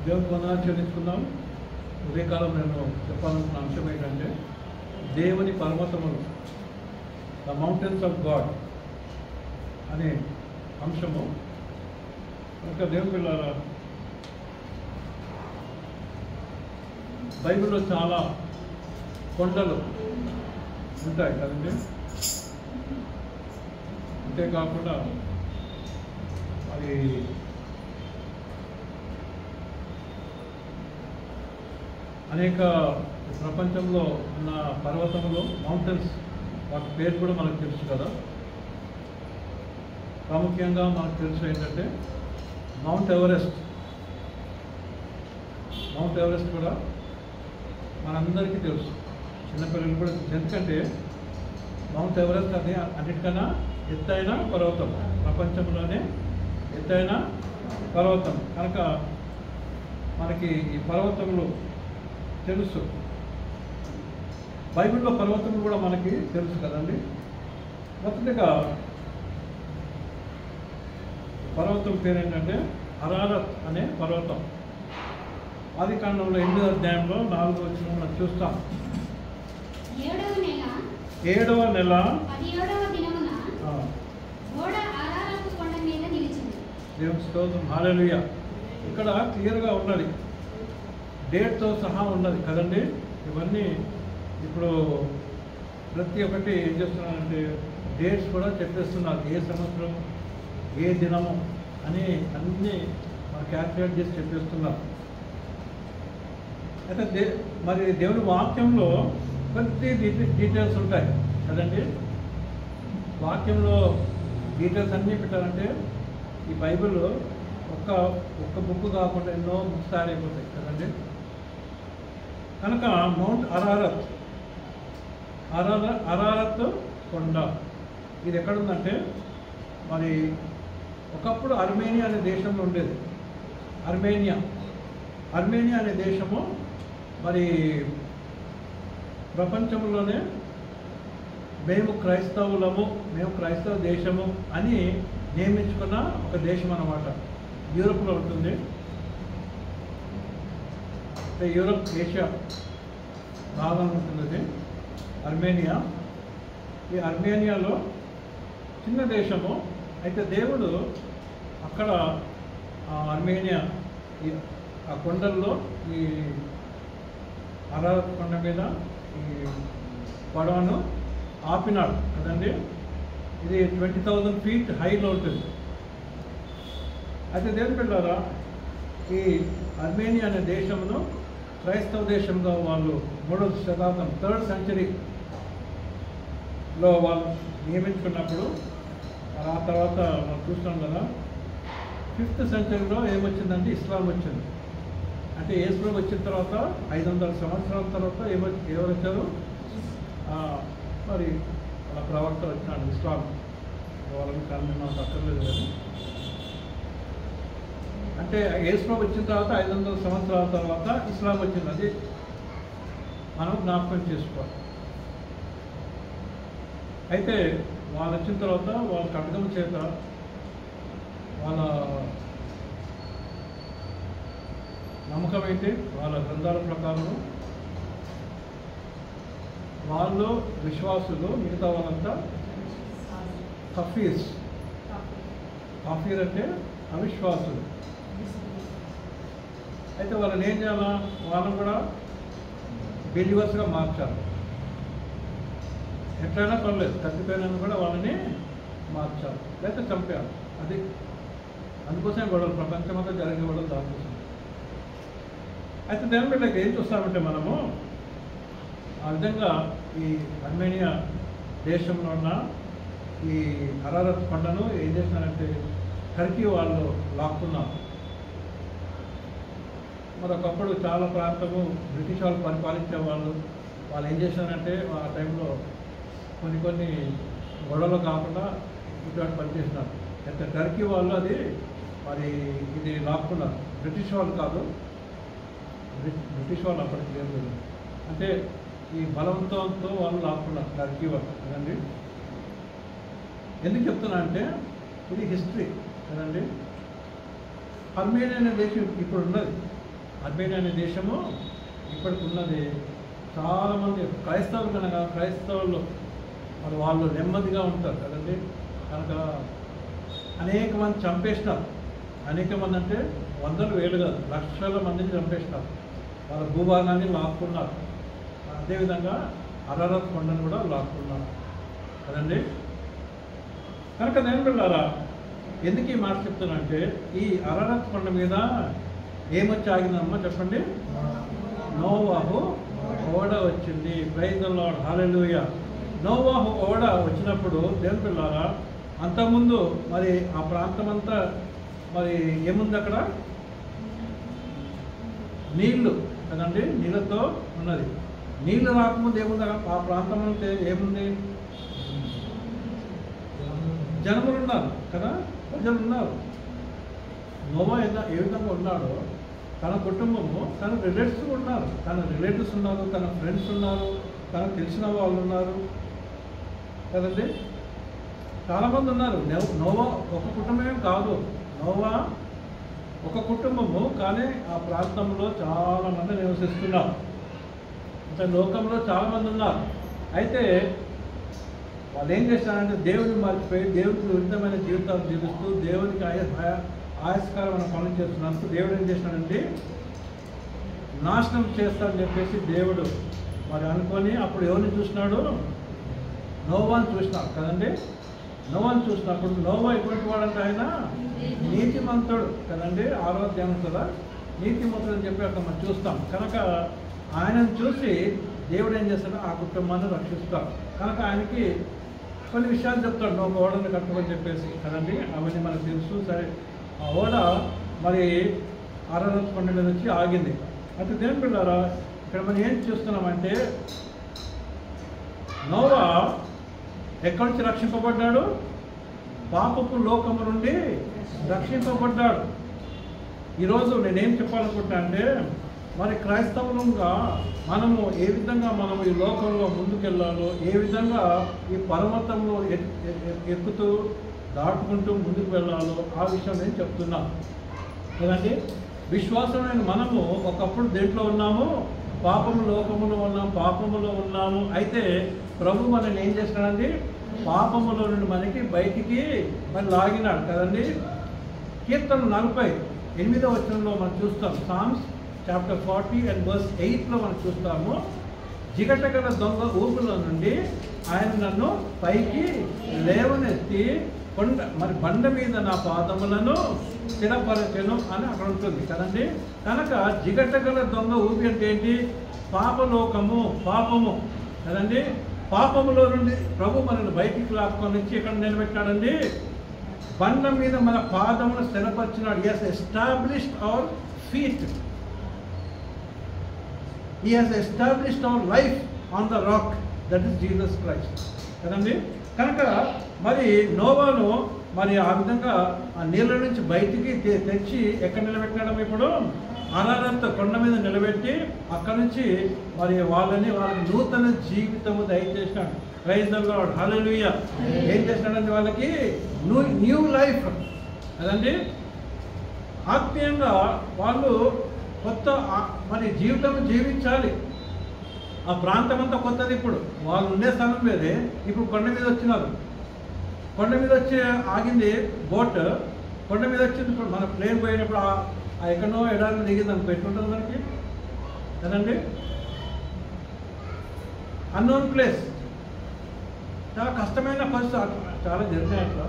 దేవునికి వందనాలు చెల్లించుకుందాం. ఉదయకాలం నేను చెప్పాలనుకున్న అంశం ఏంటంటే దేవుని పర్వతములు, ద మౌంటైన్స్ ఆఫ్ గాడ్ అనే అంశము. కనుక దేవుని పిల్లల బైబిల్లో చాలా కొండలు ఉంటాయి కదండి. అంతేకాకుండా మరి అనేక ప్రపంచంలో ఉన్న పర్వతములు, మౌంటైన్స్, వాటి పేరు కూడా మనకు తెలుసు కదా. ప్రాముఖ్యంగా మనకు తెలుసు ఏంటంటే మౌంట్ ఎవరెస్ట్. మౌంట్ ఎవరెస్ట్ కూడా మనందరికీ తెలుసు, చిన్నపిల్లలు కూడా తెలుసు. ఎందుకంటే మౌంట్ ఎవరెస్ట్ అది అన్నిటికన్నా ఎత్తైన పర్వతం, ప్రపంచంలోనే ఎత్తైన పర్వతం. కనుక మనకి ఈ పర్వతములు తెలుసు. బైబిల్లో పర్వతములు కూడా మనకి తెలుసు కదండి. మొదటిగా పర్వతం పేరు ఏంటంటే అరారత్ అనే పర్వతం. ఆదికాండంలో 8వ అధ్యాయంలో 4వ వచనం మనం చూస్తాం. 7వ నెల 17వ దినమున ఓడ అరారతు కొండ మీద నిలిచింది. దేవుని స్తోత్రం, హల్లెలూయా. ఇక్కడ క్లియర్గా ఉన్నది, డేట్తో సహా ఉన్నది కదండి. ఇవన్నీ ఇప్పుడు ప్రతి ఒక్కటి ఏం చేస్తున్నారంటే డేట్స్ కూడా చెప్పేస్తున్నారు, ఏ సంవత్సరం ఏ దినము అని అన్నీ మనం క్యాల్కులేట్ చేసి చెప్పేస్తున్నారు. అయితే మరి దేవుని వాక్యంలో ప్రతి డీటెయిల్స్ ఉంటాయి కదండి. వాక్యంలో డీటెయిల్స్ అన్నీ పెట్టాలంటే ఈ బైబిల్ ఒక్క బుక్ కాకుండా ఎన్నో బుక్స్ తయారైపోతాయి కదండి. కనుక మౌంట్ అరారత్ కొండ ఇది ఎక్కడుందంటే మరి ఒకప్పుడు అర్మేనియా అనే దేశంలో ఉండేది. అర్మేనియా అనే దేశము మరి ప్రపంచంలోనే మేము క్రైస్తవ దేశము అని నియమించుకున్న ఒక దేశం అన్నమాట. యూరోప్లో ఉంటుంది. యూరోప్, ఏషియా భాగం ఉంటుంది అర్మేనియా. ఈ అర్మేనియాలో చిన్న దేశము. అయితే దేవుడు అక్కడ అర్మేనియా ఆ కొండల్లో ఈ అరారత్ కొండ మీద ఈ పడవను ఆపినాడు కదండి. ఇది 20,000 feet హైలో ఉంటుంది. అయితే దేవుని పిల్లరా, ఈ అర్మేనియా అనే దేశమును క్రైస్తవ దేశంగా వాళ్ళు 3వ శతాబ్దం 3rd centuryలో వాళ్ళు నియమించుకున్నప్పుడు ఆ తర్వాత మనం చూస్తాం కదా 5th centuryలో ఏమొచ్చిందంటే ఇస్లాం వచ్చింది. అంటే యేసు వచ్చిన తర్వాత 500 సంవత్సరాల తర్వాత ఎవరు వచ్చారు? మరి అలా ప్రవక్త వచ్చినాడు ఇస్లాం. వాళ్ళని కానీ నాకు అక్కర్లేదు కానీ, అంటే యేసు వచ్చిన తర్వాత 500 సంవత్సరాల తర్వాత ఇస్లాం వచ్చింది. అది మనం జ్ఞాపకం చేసుకోవాలి. అయితే వాళ్ళు వచ్చిన తర్వాత వాళ్ళ ఖడ్గం చేత వాళ్ళ నమ్మకం ఏంటి? వాళ్ళ గ్రంథాల ప్రకారం వాళ్ళు విశ్వాసులు, మిగతా వాళ్ళంతా కఫీర్ అంటే అవిశ్వాసులు. అయితే వాళ్ళని ఏం చేయాలా? వాళ్ళని కూడా బిలీవర్స్గా మార్చాలి. ఎట్లయినా పర్లేదు, తగ్గిపోయినా కూడా వాళ్ళని మార్చాలి, లేకపోతే చంపేయాలి. అది అందుకోసమే గొడవలు, ప్రపంచమంతా జరిగే గొడవలు దానికోసం. అయితే దాని బిడ్డకి ఏం చూస్తామంటే మనము ఆ విధంగా ఈ అర్మేనియా దేశంలో ఉన్న ఈ అరారత్ కొండను ఏం చేసినారంటే టర్కీ వాళ్ళు లాక్కున్నారు. మరొకప్పుడు చాలా ప్రాంతము బ్రిటిష్ వాళ్ళు పరిపాలించే వాళ్ళు ఏం చేశారంటే ఆ టైంలో కొన్ని గొడవలు కాకుండా ఇటువంటి పనిచేసినారు. అయితే టర్కీ వాళ్ళు అది మరి ఇది లాక్కున్నారు. బ్రిటిష్ వాళ్ళు కాదు, బ్రిటిష్ వాళ్ళు అప్పటికి లేదు. అంటే ఈ బలవంతంతో వాళ్ళు లాక్కున్నారు టర్కీ వాళ్ళు కదండి. ఎందుకు చెప్తున్నా అంటే ఇది హిస్టరీ కదండి. అర్మేనియా అనే దేశం ఇప్పుడు ఉన్నది, అర్మేనియా అనే దేశము ఇప్పటికి ఉన్నది. చాలామంది క్రైస్తవులు కనుక క్రైస్తవులు మరి వాళ్ళు నెమ్మదిగా ఉంటారు కదండి. కనుక అనేక మంది చంపేసినారు. అనేక మంది అంటే వందలు వేలు కాదు, లక్షల మందిని చంపేసినారు. వాళ్ళ భూభాగాన్ని లాక్కున్నారు. అదేవిధంగా అరారత్ కొండను కూడా లాక్కున్నారు కదండి. కనుక నేను పిల్లారా ఎందుకు ఈ మాట చెప్తానంటే, ఈ అరారత్ కొండ మీద ఏమొచ్చి ఆగిందమ్మా చెప్పండి? నోవాహు ఓడ వచ్చింది. ప్రైజ్ ది లార్డ్, హల్లెలూయా. నోవాహు ఓడ వచ్చినప్పుడు దేవుని పిల్లారా అంతకుముందు మరి ఆ ప్రాంతం అంతా మరి ఏముంది అక్కడ? నీళ్లు కదండి, నీళ్ళతో ఉన్నది. నీళ్లు రాకముందు ఏముంది ఆ ప్రాంతం అంటే? ఏముంది? జనములు ఉన్నారు కదా, ప్రజలు ఉన్నారు. నోవా ఏ విధంగా ఉన్నాడో తన కుటుంబము, తన రిలేటివ్స్ ఉన్నారు. తన రిలేటివ్స్ ఉన్నారు, తన ఫ్రెండ్స్ ఉన్నారు, తనకు తెలిసిన వాళ్ళు ఉన్నారు కదండి. చాలామంది ఉన్నారు. నోవా ఒక కుటుంబమే కాదు, నోవా ఒక కుటుంబము, కానీ ఆ ప్రాంతంలో చాలామంది నివసిస్తున్నారు. అంటే లోకంలో చాలామంది ఉన్నారు. అయితే వాళ్ళు ఏం చేస్తారంటే దేవుడిని మర్చిపోయి దేవుడికి విరుద్ధమైన జీవితాలు జీవిస్తూ దేవునికి ఆయస్కరమైన పనులు చేస్తున్నందుకు దేవుడు ఏం చేసినాడండి? నాశనం చేస్తాడని చెప్పేసి దేవుడు మరి అనుకొని అప్పుడు ఎవరిని చూసినాడు? నోవాని చూసినాడు కదండి. నోవాని చూసినప్పుడు నోవా ఎటువంటి వాడంటే ఆయన నీతిమంతుడు కదండి. ఆరోగ్యం కదా, నీతిమంతుడు అని చెప్పి అక్కడ మనం చూస్తాం. కనుక ఆయనను చూసి దేవుడు ఏం చేస్తాడు? ఆ కుటుంబాన్ని రక్షిస్తాడు. కనుక ఆయనకి కొన్ని విషయాలు చెప్తాడు, నువ్వు ఓడను కట్టుకొని చెప్పేసి కదండి. అవన్నీ మనకు తెలుసు. సరే, ఆ ఓడ మరి అరారత్ కొండ మీద వచ్చి ఆగింది. అయితే దేవుని పిల్లారా ఇక్కడ మనం ఏం చూస్తున్నామంటే, నోవా ఎక్కడి నుంచి రక్షింపబడ్డాడు? పాపపు లోకము నుండి రక్షింపబడ్డాడు. ఈరోజు నేనేం చెప్పాలనుకుంటా అంటే, మరి క్రైస్తవులంగా మనము ఏ విధంగా మనం ఈ లోకంలో ముందుకెళ్ళాలో, ఏ విధంగా ఈ పర్వతంలో ఎక్కుతూ దాటుకుంటూ ముందుకు వెళ్ళాలో ఆ విషయం నేను చెప్తున్నాను కదండి. విశ్వాసమైన మనము ఒకప్పుడు దేంట్లో ఉన్నాము? పాపము లోకములో ఉన్నాము, పాపములో ఉన్నాము. అయితే ప్రభు మనల్ని ఏం చేసినాడండి? పాపములో నుండి మనకి బయటికి మరి లాగినాడు కదండి. కీర్తన 48వ వచనంలో మనం చూస్తాం. సామ్స్ చాప్టర్ 40 and verse 8లో మనం చూస్తాము. జిగటగల దొంగ ఊపుల నుండి ఆయన నన్ను పైకి లేవనెత్తి మరి బండ మీద నా పాదములను స్థిరపరచెను అని అక్కడ ఉంటుంది కదండి. కనుక జిగటగల దొంగ ఊపి అంటే ఏంటి? పాపలోకము, పాపము కదండి. పాపములో నుండి ప్రభు మనల్ని బయటికి లాక్కొని వచ్చి ఇక్కడ నిలబెట్టాడండి. బండ మీద మన పాదమును స్థిరపరిచినాడు. He has established our feet. He has established our life on the rock, that is Jesus Christ కదండి. కనుక మరి నోవాను మరి ఆ విధంగా ఆ నీళ్ళ నుంచి బయటికి తెచ్చి ఎక్కడ నిలబెట్టాడు? ఇప్పుడు అరారత్ కొండ మీద నిలబెట్టి అక్కడి నుంచి మరి వాళ్ళకి నూతన జీవితము దయచేసినాడు. ప్రైజ్ ది లార్డ్, హల్లెలూయా. ఏం చేసినాడంటే వాళ్ళకి న్యూ లైఫ్ కదండి. ఆత్మీయంగా వాళ్ళు కొత్త మరి జీవితం జీవించాలి. ఆ ప్రాంతం అంతా కొత్తది. ఇప్పుడు వాళ్ళు ఉండే స్థలం వేరే, ఇప్పుడు కొండ మీద వచ్చినారు. కొండ మీద వచ్చి ఆగింది బోట్, కొండ మీద వచ్చింది. ఇప్పుడు మన ప్లేన్ పోయినప్పుడు ఎక్కడో ఎడారిలో దిగింది అనుకో, ఎట్లుంటుంది మనకి కదండి. అన్నోన్ ప్లేస్, చాలా కష్టమైన పరిస్థితి చాలా జరిగినాయి అట్లా.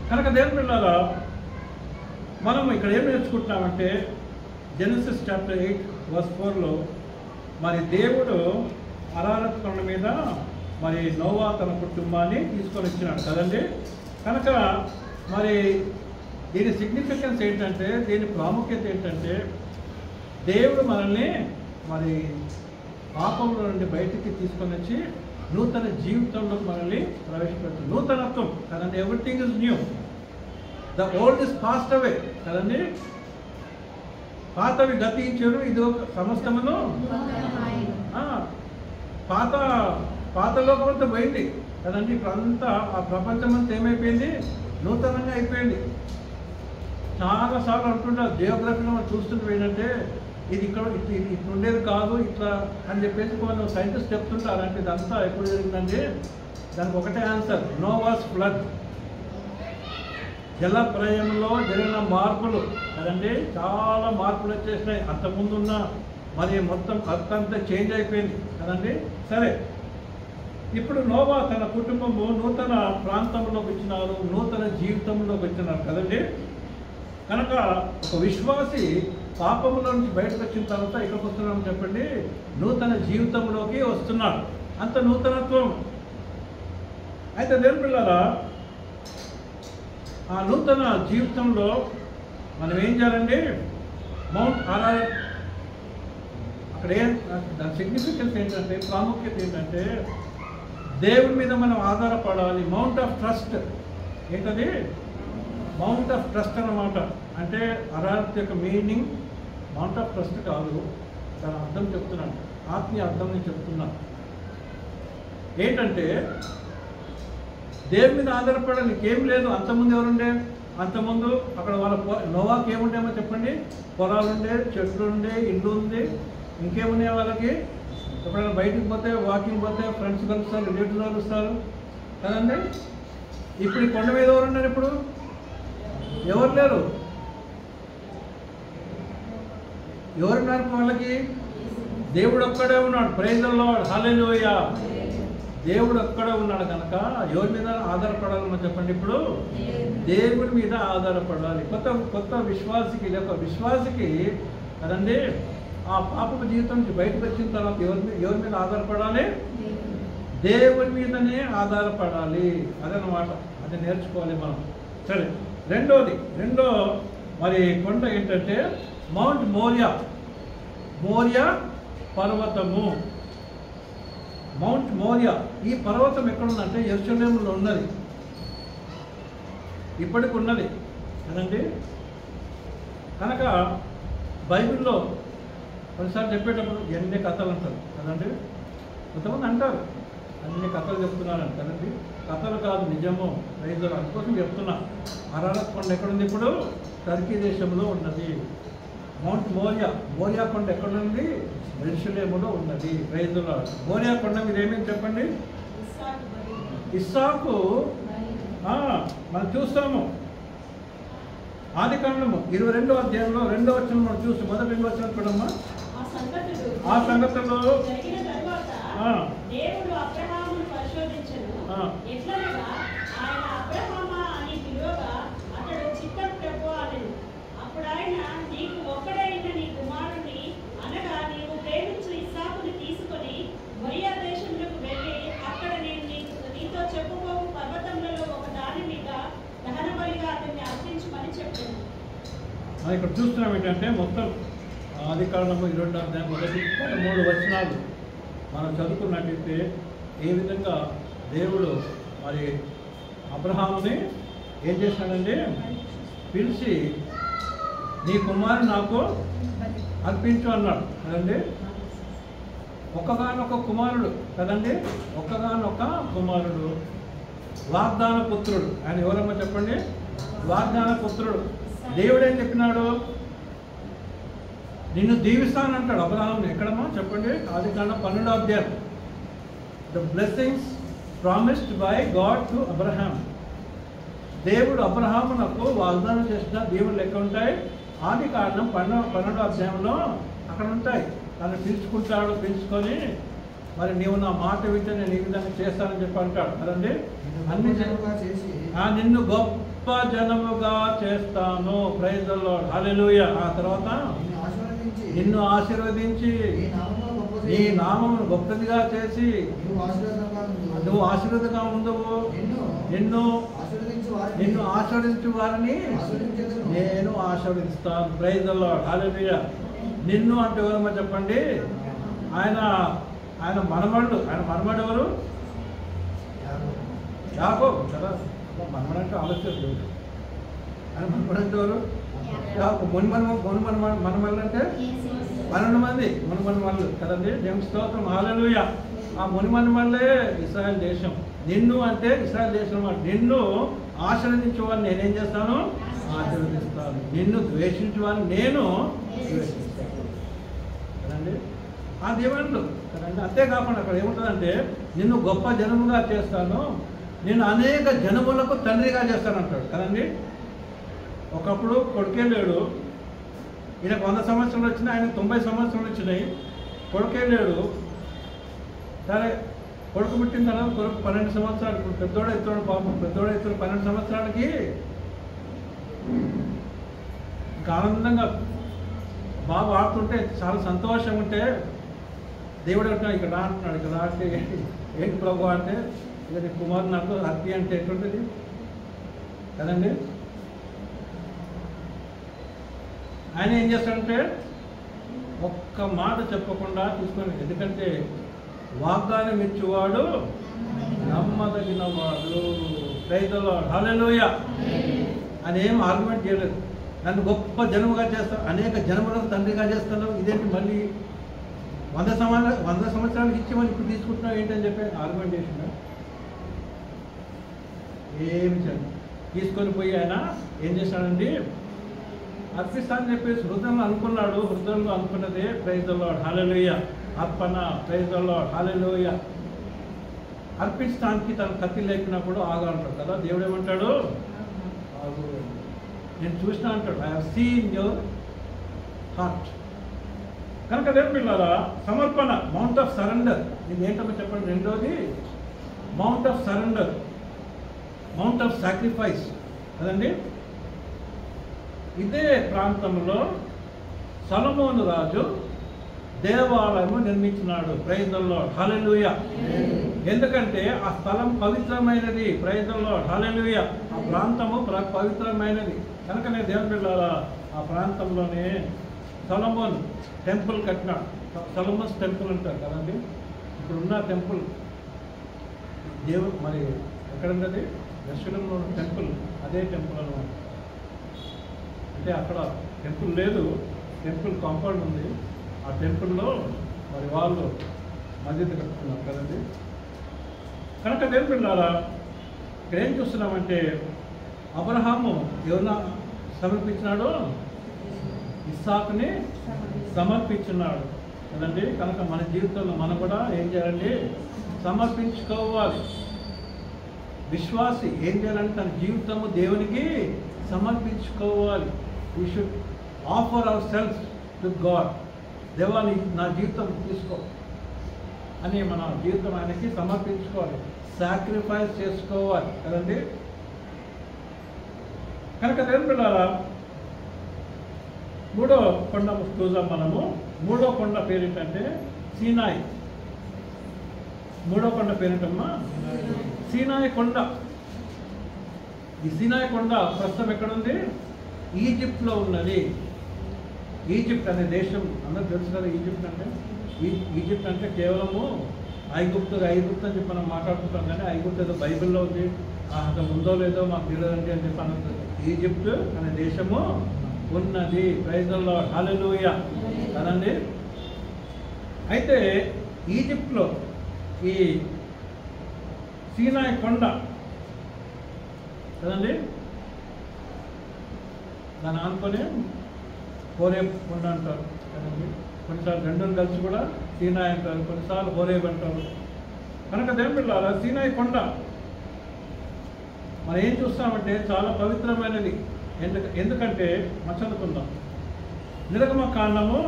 కనుక దేవుని పిల్లలారా మనం ఇక్కడ ఏం నేర్చుకుంటున్నామంటే, జెనసిస్ చాప్టర్ 8 verse 4లో మరి దేవుడు అరారత్ కొండ మీద మరి నోవా తన కుటుంబాన్ని తీసుకొని వచ్చినాడు కదండి. కనుక మరి దీని సిగ్నిఫికెన్స్ ఏంటంటే, దీని ప్రాముఖ్యత ఏంటంటే, దేవుడు మనల్ని మరి పాపంలో నుండి బయటికి తీసుకొని వచ్చి నూతన జీవితంలో మనల్ని ప్రవేశపెడుతుంది. నూతనత్వం కదండి. Everything is new. The old is passed away కదండి. పాతవి గతించారు, ఇది ఒక సమస్తమును పాత లోకమంతా పోయింది కదండి. ఇప్పుడు అంతా ఆ ప్రపంచం అంతా ఏమైపోయింది? నూతనంగా అయిపోయింది. చాలాసార్లు అంటుంటారు, జియోగ్రఫీలో మనం చూస్తుంటే ఏంటంటే ఇది ఇక్కడ ఇట్లా ఉండేది కాదు ఇట్లా అని చెప్పేసి కొంచెం సైంటిస్ట్ చెప్తుంటారు. అంటే ఇదంతా ఎప్పుడు జరిగిందంటే దానికి ఒకటే ఆన్సర్, నోవాస్ ఫ్లడ్. జల ప్రళయంలో జరిగిన మార్పులు కదండి, చాలా మార్పులు వచ్చేసినాయి. అంతకుముందున్న మరి మొత్తం అర్త్ అంతా చేంజ్ అయిపోయింది కదండి. సరే, ఇప్పుడు నోవా తన కుటుంబము నూతన ప్రాంతంలోకి వచ్చినారు, నూతన జీవితంలోకి వచ్చినారు కదండి. కనుక ఒక విశ్వాసి పాపంలో నుంచి బయటకు వచ్చిన తర్వాత ఇక్కడికి వస్తున్నామని చెప్పండి, నూతన జీవితంలోకి వస్తున్నాడు. అంత నూతనత్వం. అయితే దేవుని పిల్లరా, ఆ నూతన జీవితంలో మనం ఏం చేయాలండి? మౌంట్ ఆరాధన. అక్కడ దాని సిగ్నిఫికెన్స్ ఏంటంటే, ప్రాముఖ్యత ఏంటంటే దేవుని మీద మనం ఆధారపడాలి. Mount of trust. ఏంటది? మౌంట్ ఆఫ్ ట్రస్ట్ అన్నమాట. అంటే అరాధన యొక్క మీనింగ్ మౌంట్ ఆఫ్ ట్రస్ట్ కాదు, దాని అర్థం చెప్తున్నాను, ఆత్మీయ అర్థం నేను చెప్తున్నాను. ఏంటంటే దేవుని మీద ఆధారపడడానికి ఏం లేదు. అంతకుముందు ఎవరుండే? అంతకుముందు అక్కడ వాళ్ళ నోవాకి ఏముండేమో చెప్పండి? పొలాలుండే, చెట్లు ఉండే, ఇల్లు ఉంది, ఇంకేమున్నాయి వాళ్ళకి? ఎప్పుడైనా బయటికి పోతే, వాకింగ్ పోతే ఫ్రెండ్స్ కలుస్తారు, రిలేటివ్స్ కలుస్తారు కదండి. ఇప్పుడు ఈ కొండ మీద ఎవరు ఉన్నారు? ఇప్పుడు ఎవరు లేరు. ఎవరున్నారు వాళ్ళకి? దేవుడు ఒక్కడే ఉన్నాడు. ప్రైజ్ ది లార్డ్, హల్లెలూయా. దేవుడు ఒక్కడే ఉన్నాడు కనుక ఎవరి మీద ఆధారపడాలన్నా చెప్పండి? ఇప్పుడు దేవుడి మీద ఆధారపడాలి. కొత్త విశ్వాసికి, లేక విశ్వాసికి కదండి, ఆ పాపపు జీవితం నుంచి బయటకు వచ్చిన తర్వాత ఎవరి మీద ఆధారపడాలి? దేవుని మీదనే ఆధారపడాలి. అదనమాట, అది నేర్చుకోవాలి మనం. సరే, రెండో మరి కొండ ఏంటంటే మౌంట్ మోరియా. మోరియా పర్వతము. మౌంట్ మోరియా. ఈ పర్వతం ఎక్కడుందంటే యెరూషలేములో ఉన్నది, ఇప్పటికి ఉన్నది కదండి. కనుక బైబిల్లో కొన్నిసార్లు చెప్పేటప్పుడు ఎన్ని కథలు అంటారు కదండి. కొంతమంది అంటారు అన్ని కథలు చెప్తున్నారని కదండి. కథలు కాదు, నిజము. రైతులు అందుకోసం చెప్తున్నా. అరారత్ కొండ ఎక్కడుంది? ఇప్పుడు టర్కీ దేశంలో ఉన్నది. మౌంట్ మోరియా. మోరియా కొండ ఎక్కడుంది? యెరూషలేములో ఉన్నది. రైతుల మోరియా కొండ మీద ఏమేమి చెప్పండి? ఇస్సాకు. మనం చూస్తాము ఆదికాండము 22వ అధ్యాయంలో 2వ వచనం మనం చూస్తాం. మొదటి 2 వచనం చూడమ్మా. ఆ సంగతులు దేవుడు అబ్రహామును పరిశోధించెను. ఎట్లనగా ఆయన అబ్రహామా అని పిలువగా అతడు చిత్తం ప్రభువా అనెను. అప్పుడు ఆయన, నీకు ఒక్కడైన నీ కుమారుని అనగా నీవు ప్రేమించు ఇస్సాకుని తీసుకొని మొరియా దేశంలోకి వెళ్ళి అక్కడ నేను నీతో చెప్పుకోవు పర్వతములలో ఒక దాని మీద దహన బలిగా అతన్ని అర్పించమని చెప్పాను. ఇక్కడ చూస్తున్నాం ఏంటంటే మొత్తం ఆదికాండము 22వ అధ్యాయం మొదటి 3 వచనాలు మనం చదువుకున్నట్టయితే ఏ విధంగా దేవుడు మరి అబ్రహాముని ఏం చేశాడండి? పిలిచి నీ కుమారుని నాకు అర్పించు అన్నాడు కదండి. ఒక్కగానొక్క కుమారుడు కదండి, ఒక్కగానొక్క కుమారుడు, వాగ్దాన పుత్రుడు. ఆయన ఎవరమ్మా చెప్పండి? వాగ్దాన పుత్రుడు. దేవుడు ఏం చెప్పినాడు? నిన్ను దీవిస్తానంటాడు అబ్రహాముని. ఎక్కడమ్మా చెప్పండి? ఆదికాండం 12వ అధ్యాయం. The blessings promised by God to Abraham. దేవుడు అబ్రహామునకు వాగ్దానం చేసిన దేవుడు లెక్క ఉంటాయి. ఆదికాండం 12వ అధ్యాయంలో అక్కడ ఉంటాయి. తను పిలుచుకుంటాడు, పిలుచుకొని మరి నీవు నా మాట వింటే నేను ఈ విధంగా చేస్తానని చెప్పి అంటాడు కదండి. నిన్ను గొప్ప జనముగా చేస్తాను. ప్రైజ్ ది లార్డ్, హల్లెలూయా. ఆ తర్వాత నిన్ను ఆశీర్వదించి నీ నామమును గొప్పదిగా చేసి నువ్వు ఆశీర్వదంగా ఉండవు. నిన్ను ఆశీర్వదించు వారిని నేను ఆశీర్వదిస్తాను. ప్రైజ్ ది లార్డ్, హల్లెలూయా. నిన్ను అంటే ఎవరమ్మా చెప్పండి? ఆయన మనమడు. ఆయన మనమడు ఎవరు? యాకోబు కదా. మనమడంటే ఆలోచన. ఆయన మనమడంటే ఎవరు? మనమల్లు అంటే 12 మంది మునిమనుమల్లు కదండి. దేవుని స్తోత్రం, హల్లెలూయా. ఆ మునిమనుమల్లే ఇశ్రాయేల్ దేశం. నిన్ను అంటే ఇశ్రాయేల్ దేశం. నిన్ను ఆశీర్వదించే వారిని నేనేం చేస్తాను? ఆశీర్వదిస్తాను. నిన్ను ద్వేషించే వారిని నేను ద్వేషిస్తాను కదండి. ఆ దేవుళ్ళు కదండి. అంతేకాకుండా అక్కడ ఏముంటుందంటే నిన్ను గొప్ప జనముగా చేస్తాను, నేను అనేక జనములకు తండ్రిగా చేస్తానంటాడు కదండి. ఒకప్పుడు కొడుకే లేడు, ఈయనకు 100 సంవత్సరాలు వచ్చినాయి, ఆయన 90 సంవత్సరాలు వచ్చినాయి. కొడుకే లేడు. సరే కొడుకు పుట్టిన తర్వాత కొడుకు 12 సంవత్సరాలు, ఇప్పుడు పెద్దోడు ఎత్తాడు పాపం, పెద్దోడు ఎత్తాడు 12 సంవత్సరాలకి ఇంకా ఆనందంగా బాగా ఆడుతుంటే చాలా సంతోషంగా ఉంటే దేవుడు అంటున్నాడు ఇక్కడ అంటున్నాడు. ఇక్కడ అంటే ఏంటి ప్రభు అంటే ఇక నీ కుమారు నాకు హత్య అంటే ఎట్లుంటుంది కదండి. ఆయన ఏం చేస్తాడంటే ఒక్క మాట చెప్పకుండా తీసుకొని, ఎందుకంటే వాగ్దానం ఇచ్చేవాడు నమ్మదగిన వాడు. ప్రైజ్ ది లార్డ్, హల్లెలూయా. ఆయన ఏం ఆర్గ్యుమెంట్ చేయలేదు. నన్ను గొప్ప జనముగా చేస్తాను, అనేక జనములకు తండ్రిగా చేస్తాను, ఇదేంటి మళ్ళీ 100 సంవత్సరాలకు ఇచ్చి మళ్ళీ ఇప్పుడు తీసుకుంటున్నావు ఏంటని చెప్పి ఆర్గ్యుమెంట్ చేసిందా? ఏమి చేయదు. తీసుకొని పోయి ఆయన ఏం చేశాడండి, అర్పిస్తానని చెప్పేసి హృదయంలో అనుకున్నాడు. హృదయంలో అనుకున్నదే ప్రైజ్ ది లార్డ్, హల్లెలూయా. అర్పణ, ప్రైజ్ ది లార్డ్, హల్లెలూయా. అర్పించడానికి తన కత్తి లేపినప్పుడు ఆగు అంటాడు కదా. దేవుడు ఏమంటాడు? ఆగు, నేను చూసినా అంటాడు. I have seen your heart. కనుక దేవుని పిల్లరా, సమర్పణ, మౌంట్ ఆఫ్ సరెండర్. ఇది ఏంటో చెప్పండి. రెండోది mount of surrender, mount of sacrifice కదండి. ఇదే ప్రాంతంలో సొలొమోను రాజు దేవాలయము నిర్మించినాడు. ప్రైజ్ ది లార్డ్, హల్లెలూయా. ఎందుకంటే ఆ స్థలం పవిత్రమైనది. ప్రైజ్ ది లార్డ్, హల్లెలూయా. ఆ ప్రాంతము పవిత్రమైనది. కనుకనే దేవుని పిల్లల ఆ ప్రాంతంలోనే సొలొమోన్ టెంపుల్ కట్టినాడు. సొలొమోన్స్ టెంపుల్ అంటారు కదండి. ఇప్పుడున్న టెంపుల్ దేవుడు మరి ఎక్కడున్నది? యెరూషలేములో టెంపుల్, అదే టెంపుల్ అన్నమాట. అంటే అక్కడ టెంపుల్ లేదు, టెంపుల్ కాంపౌండ్ ఉంది. ఆ టెంపుల్లో మరి వాళ్ళు మసీదు కట్టుకున్నారు కదండి. కనుక దేవుని పిల్లలారా, ఇక్కడ ఏం చూస్తున్నామంటే అబ్రహాము ఎవరిన సమర్పించినాడు? ఇస్సాకుని సమర్పించున్నాడు కదండి. కనుక మన జీవితంలో మనం కూడా ఏం చేయాలండి? సమర్పించుకోవాలి. విశ్వాసి ఏం చేయాలంటే తన జీవితము దేవునికి సమర్పించుకోవాలి. We should offer our self to God. దేవాన్ని నా జీవితం తీసుకో అని మన జీవితం ఆయనకి సమర్పించుకోవాలి, సాక్రిఫైస్ చేసుకోవాలి కదండి. కనుక దేవుని పిల్లలారా, మూడో కొండ చూద్దాం మనము. మూడో కొండ పేరేంటంటే సీనాయి. మూడో కొండ పేరేంటమ్మా? సీనాయి కొండ. ఈ సీనాయి కొండ ప్రస్తుతం ఎక్కడుంది? ఈజిప్ట్లో ఉన్నది. ఈజిప్ట్ అనే దేశం అందరూ తెలుసు కదా. ఈజిప్ట్ అంటే కేవలము ఐగుప్తు అని చెప్పి మనం మాట్లాడుకుంటాం, కానీ ఐగుప్తు ఏదో బైబిల్లో ఉంది, అంత ఉందో లేదో మాకు తెలియదండి అని చెప్పి అనుకుంటుంది. ఈజిప్ట్ అనే దేశము ఉన్నది. ప్రైజ్ ది లార్డ్, హల్లెలూయా కదండి. అయితే ఈజిప్ట్లో ఈ సీనాయి కొండ కదండి, దాన్ని ఆనుకొని హోరేబ్ కొండ అంటారు కదండి. కొన్నిసార్లు రెండుని కలిసి కూడా సీనాయి అంటారు, కొన్నిసార్లు హోరేబ్ అంటారు. కనుక దేవుని పిల్లలారా, సీనాయి కొండ మనం ఏం చూస్తామంటే చాలా పవిత్రమైనది. ఎందుకంటే మనం చదువుకుందాం. నిర్గమకాండము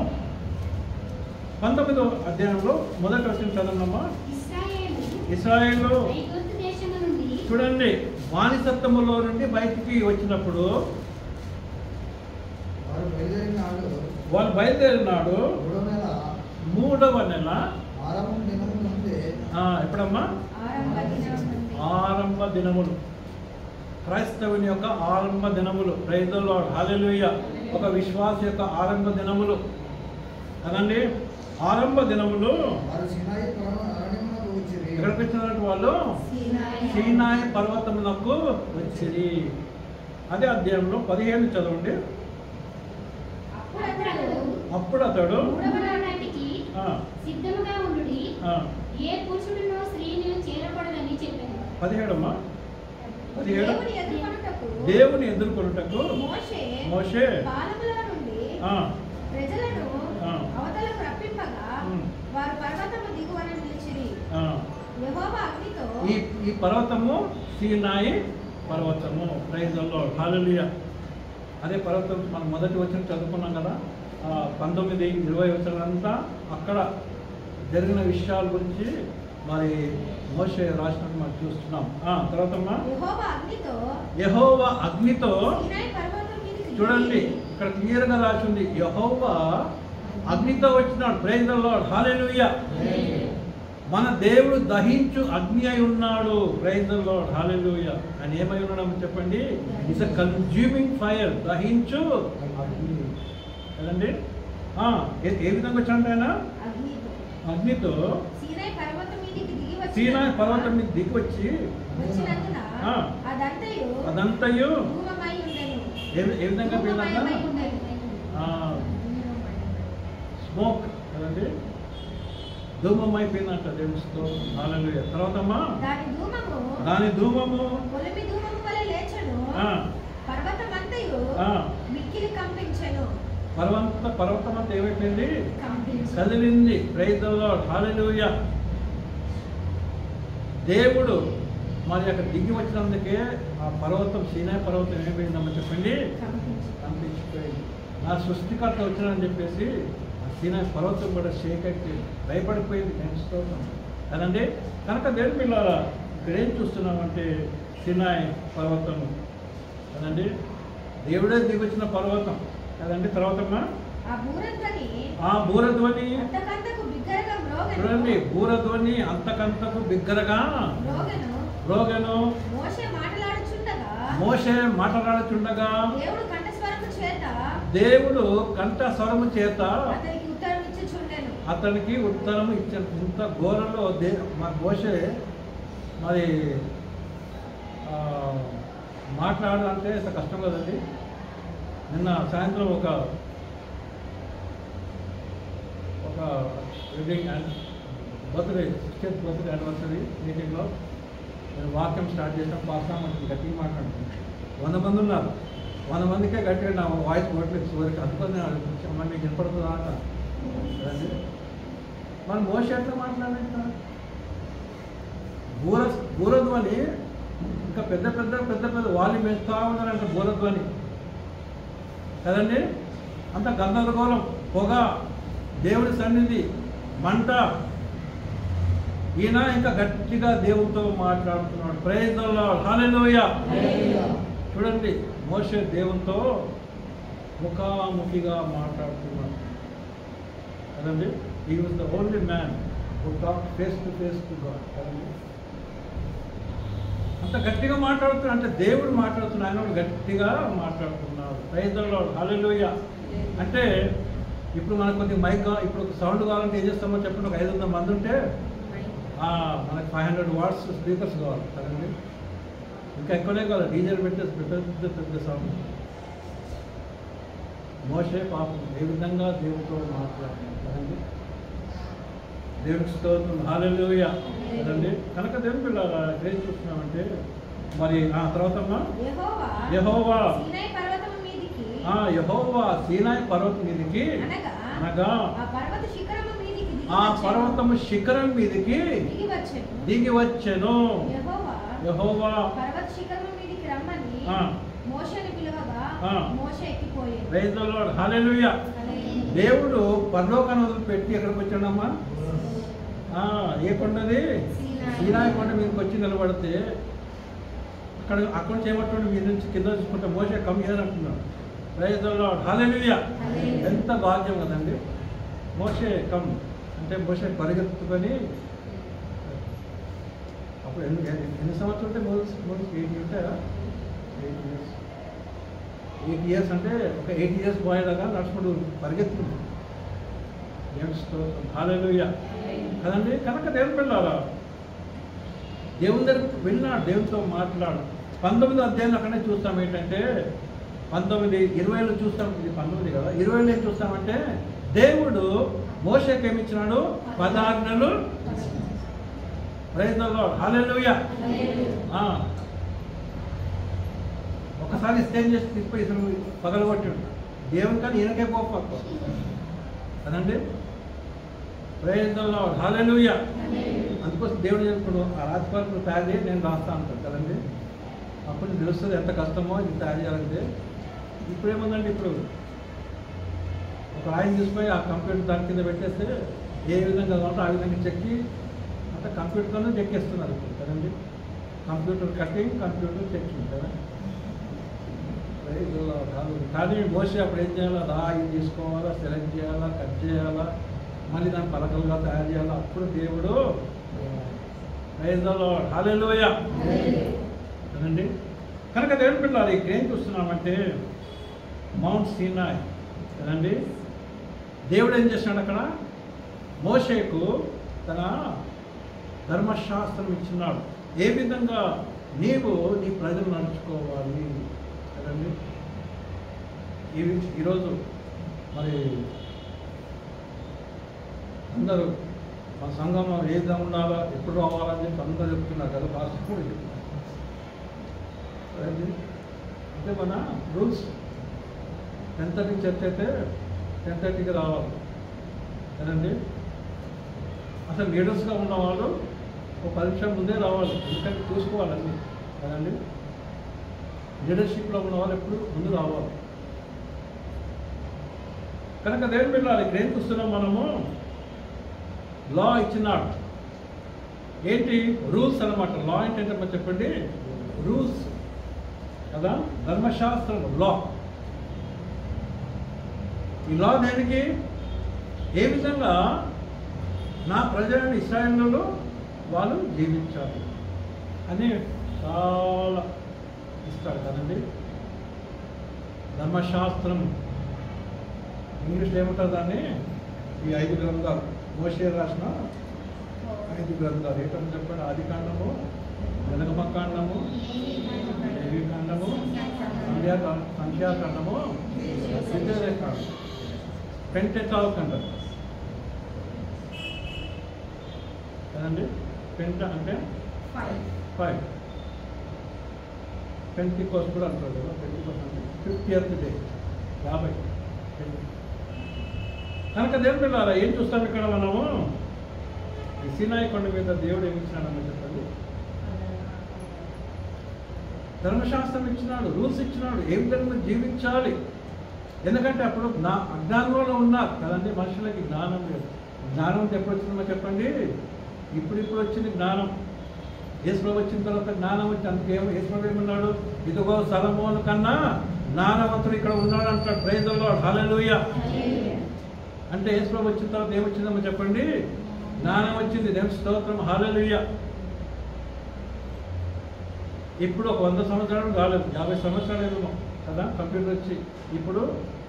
19వ అధ్యాయంలో మొదటి వచనం చదవమ్మా. ఇశ్రాయేలు చూడండి, బానిసత్వములో నుండి బయటికి వచ్చినప్పుడు వాళ్ళు బయలుదేరినాడు 3వ నెల ఎప్పుడమ్మా? ఆరంభ దినములు. క్రైస్తవుని యొక్క ఆరంభ దినములు. ప్రైజ్ ది లార్డ్, హల్లెలూయా. ఒక విశ్వాస యొక్క ఆరంభ దినములు కదండి. ఆరంభ దినములు ఎక్కడికి వచ్చినట్టు వాళ్ళు సీనాయి పర్వతమునకు వచ్చింది. అదే అధ్యాయంలో 15 చదవండి. అప్పుడు అతడు సిద్ధముగా ఉండుడి, ఏ పురుషుడునో స్త్రీని చేరకూడదని చెప్పాను. 17 అమ్మా. దేవుని ఎదుర్కొనుటకు మోషే బాలముల నుండి ప్రజలను అవతలకు రప్పింపగా వారు పర్వతము దిగువన నిలిచిరి. యెహోవా అగ్నితో ఈ పర్వతము సీనాయి పర్వతము. ప్రైజ్ ది లార్డ్, హల్లెలూయా. అదే పర్వతం మనం మొదటి వచ్చిన చదువుకున్నాం కదా, 19-20 వచనాలంతా అక్కడ జరిగిన విషయాల గురించి మరి మోషే రాసినట్టు మనం చూస్తున్నాం. తర్వాత యెహోవా అగ్నితో చూడండి, ఇక్కడ క్లియర్గా రాసి ఉంది, యెహోవా అగ్నితో వచ్చినాడు. ప్రైజ్ ది లార్డ్, హల్లెలూయా. మన దేవుడు దహించు అగ్ని అయి ఉన్నాడు. ప్రైజ్ ది లార్డ్, హల్లెలూయా. ఆయన ఏమై ఉన్నాడు చెప్పండి? ఇట్స్ ఎ కన్జ్యూమింగ్ ఫైర్, దహించు అగ్ని కదండి. ఏ విధంగా వచ్చాడు ఆయన? అగ్నితో సీనాయి పర్వతం మీద దిగి వచ్చి అదంతయు ఏ విధంగా పోయిందంట? స్మోక్ కదండి, ధూమం అయిపోయిందంట దేవుడితో. హల్లెలూయా. తర్వాత దాని ధూమము పర్వతం అంతా ఏమైపోయింది? కదిలింది. ప్రైజ్ ది లార్డ్, హల్లెలూయా. దేవుడు మరి అక్కడ దిగి వచ్చినందుకే ఆ పర్వతం, సీనాయి పర్వతం ఏమైపోయిందమ్మా చెప్పండి? కనిపించిపోయింది. నా సృష్టికర్త వచ్చానని చెప్పేసి ఆ సీనాయి పర్వతం కూడా షేక్ అయిపోయింది, భయపడిపోయింది. స్తోత్రం కదండి. కనుక దేవుని పిల్లల ఇక్కడ ఏం చూస్తున్నామంటే సీనాయి పర్వతము కదండి, దేవుడే దిగి వచ్చిన పర్వతం కదండి. తర్వాతమ్మా ఆ బూరధ్వని చూడండి, బూరధ్వని అంతకంతకు బిగ్గరగా రోగను. మోషే మాట్లాడుచుండగా దేవుడు కంఠ స్వరము చేత అతనికి ఉత్తరం ఇచ్చాను. ఇంత ఘోరంలో మోషే మరి మాట్లాడాలంటే ఇంత కష్టం కదండి. నిన్న సాయంత్రం ఒక wedding birthday 60th birthday anniversary మీటింగ్లో నేను వాక్యం స్టార్ట్ చేసాం. పాస్తామంటే గట్టిగా మాట్లాడుతున్నాను. 100 మంది ఉన్నారు. 100 మందికే గట్టిగా నా వాయిస్ పోవట్లేదు చివరికి. అందుకని అమ్మ మీకు వినపడుతుందా అంట కదండి. మనం మోషే ఎట్లా మాట్లాడుతాం? బూరధ్వని ఇంకా పెద్ద వాల్యూమ్ వేస్తూ ఉన్నారంట బూరధ్వని కదండి. అంత గందరగోళం, పొగ, దేవుడి సన్నిధి, మంట. ఈయన ఇంకా గట్టిగా దేవుడితో మాట్లాడుతున్నాడు. ప్రైజ్ ది లార్డ్, హల్లెలూయా. చూడండి, మోషే దేవునితో ముఖాముఖిగా మాట్లాడుతున్నాడు కదండి. He was the only man who talk face to face to God కదండి. అంత గట్టిగా మాట్లాడుతున్నాడు అంటే దేవుడు మాట్లాడుతున్నాడు, ఆయన గట్టిగా మాట్లాడుతున్నాడు. ప్రైజ్ ది లార్డ్, హల్లెలూయా. అంటే ఇప్పుడు మనకు కొద్దిగా మైక్, ఇప్పుడు సౌండ్ కావాలంటే ఏం చేస్తామో చెప్పండి. ఒక 500 మంది ఉంటే మనకు 500 వాట్స్ స్పీకర్స్ కావాలి కదండి. ఇంకా ఎక్కువనే కావాలి, డీజేలు పెట్టేసి పెద్ద సౌండ్. మోషే పాపం ఏ విధంగా దేవుడితో మాట్లాడుతున్నాడు కదండి. దేవుడికి స్తోత్రం, హల్లెలూయా కదండి. కనుక దేవుని పిల్లలు ఏం చూస్తున్నామంటే మరి తర్వాత యెహోవా సీనాయి పర్వతం మీదికి అనగా ఆ పర్వతము శిఖరం మీదికి దిగి వచ్చెను. యెహోవా ప్రైజ్ ది లార్డ్, హల్లెలూయా. దేవుడు పరలోకాన్ని వదిలిపెట్టి ఎక్కడికి వచ్చాడమ్మా? ఏ కొండది? సీనాయి కొండ మీదకి వచ్చి నిలబడితే అక్కడ నుంచి ఏమంటాడు? మీ నుంచి కింద చూసుకుంటే మోషే కమ్ హియర్ అంటున్నాడు. ప్రైజ్ ది లార్డ్, హల్లెలూయా. ఎంత భాగ్యం కదండి. మోషే కమ్ అంటే మోషే పరిగెత్తుకొని అప్పుడు ఎన్ని సంవత్సరాలు ఉంటే మోసెస్ 8 ఉంటాయా? 8 years అంటే ఒక 8 years పోయేలాగా నడుచుకుంటూ పరిగెత్తుంది. హల్లెలూయా కదండి. కనుక దేవుని పిల్లలారా దేవుని దగ్గరికి వెళ్ళినాడు, దేవునితో మాట్లాడు. 19వ అధ్యాయంలో అక్కడే చూస్తాం ఏంటంటే 19-20 చూస్తాం. ఇది 19 కదా, 20 ఏం చూస్తామంటే దేవుడు మోషేకి ఏమి ఇచ్చినాడు? 10 ఆజ్ఞలు. ప్రైజ్ ది లార్డ్, హల్లెలూయా. ఒకసారి స్టేజ్ చేసి తీసుకుపోయి ఇతను పగలగొట్టాడు. దేవుని కానీ ఈయనకే కోపం కదండి. ప్రైజ్ ది లార్డ్, హల్లెలూయా. అందుకోసం దేవుడు చెప్పుడు ఆ రాజపాలకులు తయారు చేసి నేను రాస్తా అంటాడు కదండి. అప్పుడు తెలుస్తుంది ఎంత కష్టమో ఇది తయారు చేయాలంటే. ఇప్పుడు ఏముందండి, ఇప్పుడు ఒక ఆయన తీసుకుపోయి ఆ కంప్యూటర్ దాని కింద పెట్టేస్తే ఏ విధంగా కావాలంటే ఆ విధంగా చెక్కి అంతా కంప్యూటర్తోనే చెక్కేస్తున్నారు ఇప్పుడు కదండి. కంప్యూటర్ కటింగ్, కంప్యూటర్ చెక్కింగ్ కదా. కానీ మోసే అప్పుడు ఏం చేయాలా, రాయి తీసుకోవాలా, సెలెక్ట్ చేయాలా, కట్ చేయాలా, మళ్ళీ దాన్ని పలకలుగా తయారు చేయాలా. అప్పుడు దేవుడు ప్రైజ్ ది లార్డ్, హల్లెలూయా కదండి. కనుక దేవుని పిల్లలు ఇక్కడ ఏం చూస్తున్నామంటే మౌంట్ సీనాయ్ కదండి. దేవుడు ఏం చేస్తున్నాడు అక్కడ, మోషేకు తన ధర్మశాస్త్రం ఇచ్చినాడు. ఏ విధంగా నీవు నీ ప్రజలు నడుచుకోవాలి కదండి. ఈరోజు మరి అందరూ మా సంఘం ఏ విధంగా ఉండాలా, ఎప్పుడు రావాలని చెప్పి అందరూ చెప్తున్నారు కదా, పాస్టర్ కూడా చెప్తున్నారు. అంటే మన రూల్స్ 10:30 చర్చ అయితే 10:30కి రావాలి కదండి. అసలు లీడర్స్గా ఉన్నవాళ్ళు ఒక 10 నిమిషాల ముందే రావాలి, ఎందుకంటే చూసుకోవాలండి కదండి. లీడర్షిప్లో ఉన్న వాళ్ళు ఎప్పుడు ముందు రావాలి. కనుక దేవుని బిడ్డలారా ఇక్కడ ఏం చూస్తున్నాం మనము, లా ఇచ్చినాడు. ఏంటి రూల్స్ అనమాట. లా ఏంటంటే మరి చెప్పండి, రూల్స్ కదా, ధర్మశాస్త్రం లా. ఈ లా దేనికి, ఏ విధంగా నా ప్రజలను ఇశ్రాయేలులో వాళ్ళు జీవించాలి అని చాలా ఇస్తాడు కదండి. ధర్మశాస్త్రం ఇంగ్లీష్లో ఏమంటారు దాన్ని, ఈ 5 గ్రంథాలు మోషే రాసిన 5 గ్రంథాలు ఏంటని చెప్పండి. ఆదికాండము, జనగమకాండము, లేవికాండము, సంఖ్యాకాండము, విద్యాకాండం, పెంటెటాక్ అంటారు కదండి. పెంట అంటే 5, పెంటికోస్ట్ కూడా అంటారు కదా. పెంటికోస్ట్ అంటే 50th డే, 50. కనుక దేవుని పిల్లలారా ఏం చూస్తాం ఇక్కడ మనము, ఈ సీనాయి కొండ మీద దేవుడు ఏమి ఇచ్చినాడని చెప్పండి. ధర్మశాస్త్రం ఇచ్చినాడు, రూల్స్ ఇచ్చినాడు, ఏ విధంగా జీవించాలి. ఎందుకంటే అప్పుడు అజ్ఞానంలో ఉన్నారు కదండి. మనుషులకి జ్ఞానం లేదు. జ్ఞానం ఎప్పుడు వచ్చిందో చెప్పండి, ఇప్పుడు వచ్చింది జ్ఞానం. యేసుప్రభు వచ్చిన తర్వాత జ్ఞానం వచ్చి, అందుకేమో యేసుప్రభు ఏమన్నాడు, ఇదిగో సొలొమోను కన్నా జ్ఞానవంతుడు ఇక్కడ ఉన్నాడు అంటాడు. ప్రైజ్ ది లార్డ్, హల్లెలూయా. అంటే యేసుప్రభు వచ్చిన తర్వాత ఏమొచ్చిందమ్మా చెప్పండి, జ్ఞానం వచ్చింది. దేవుని స్తోత్రం, హల్లెలూయా. ఇప్పుడు ఒక 100 సంవత్సరాలు కాలేదు, 50 సంవత్సరాలు ఏమో కదా కంప్యూటర్ వచ్చి. ఇప్పుడు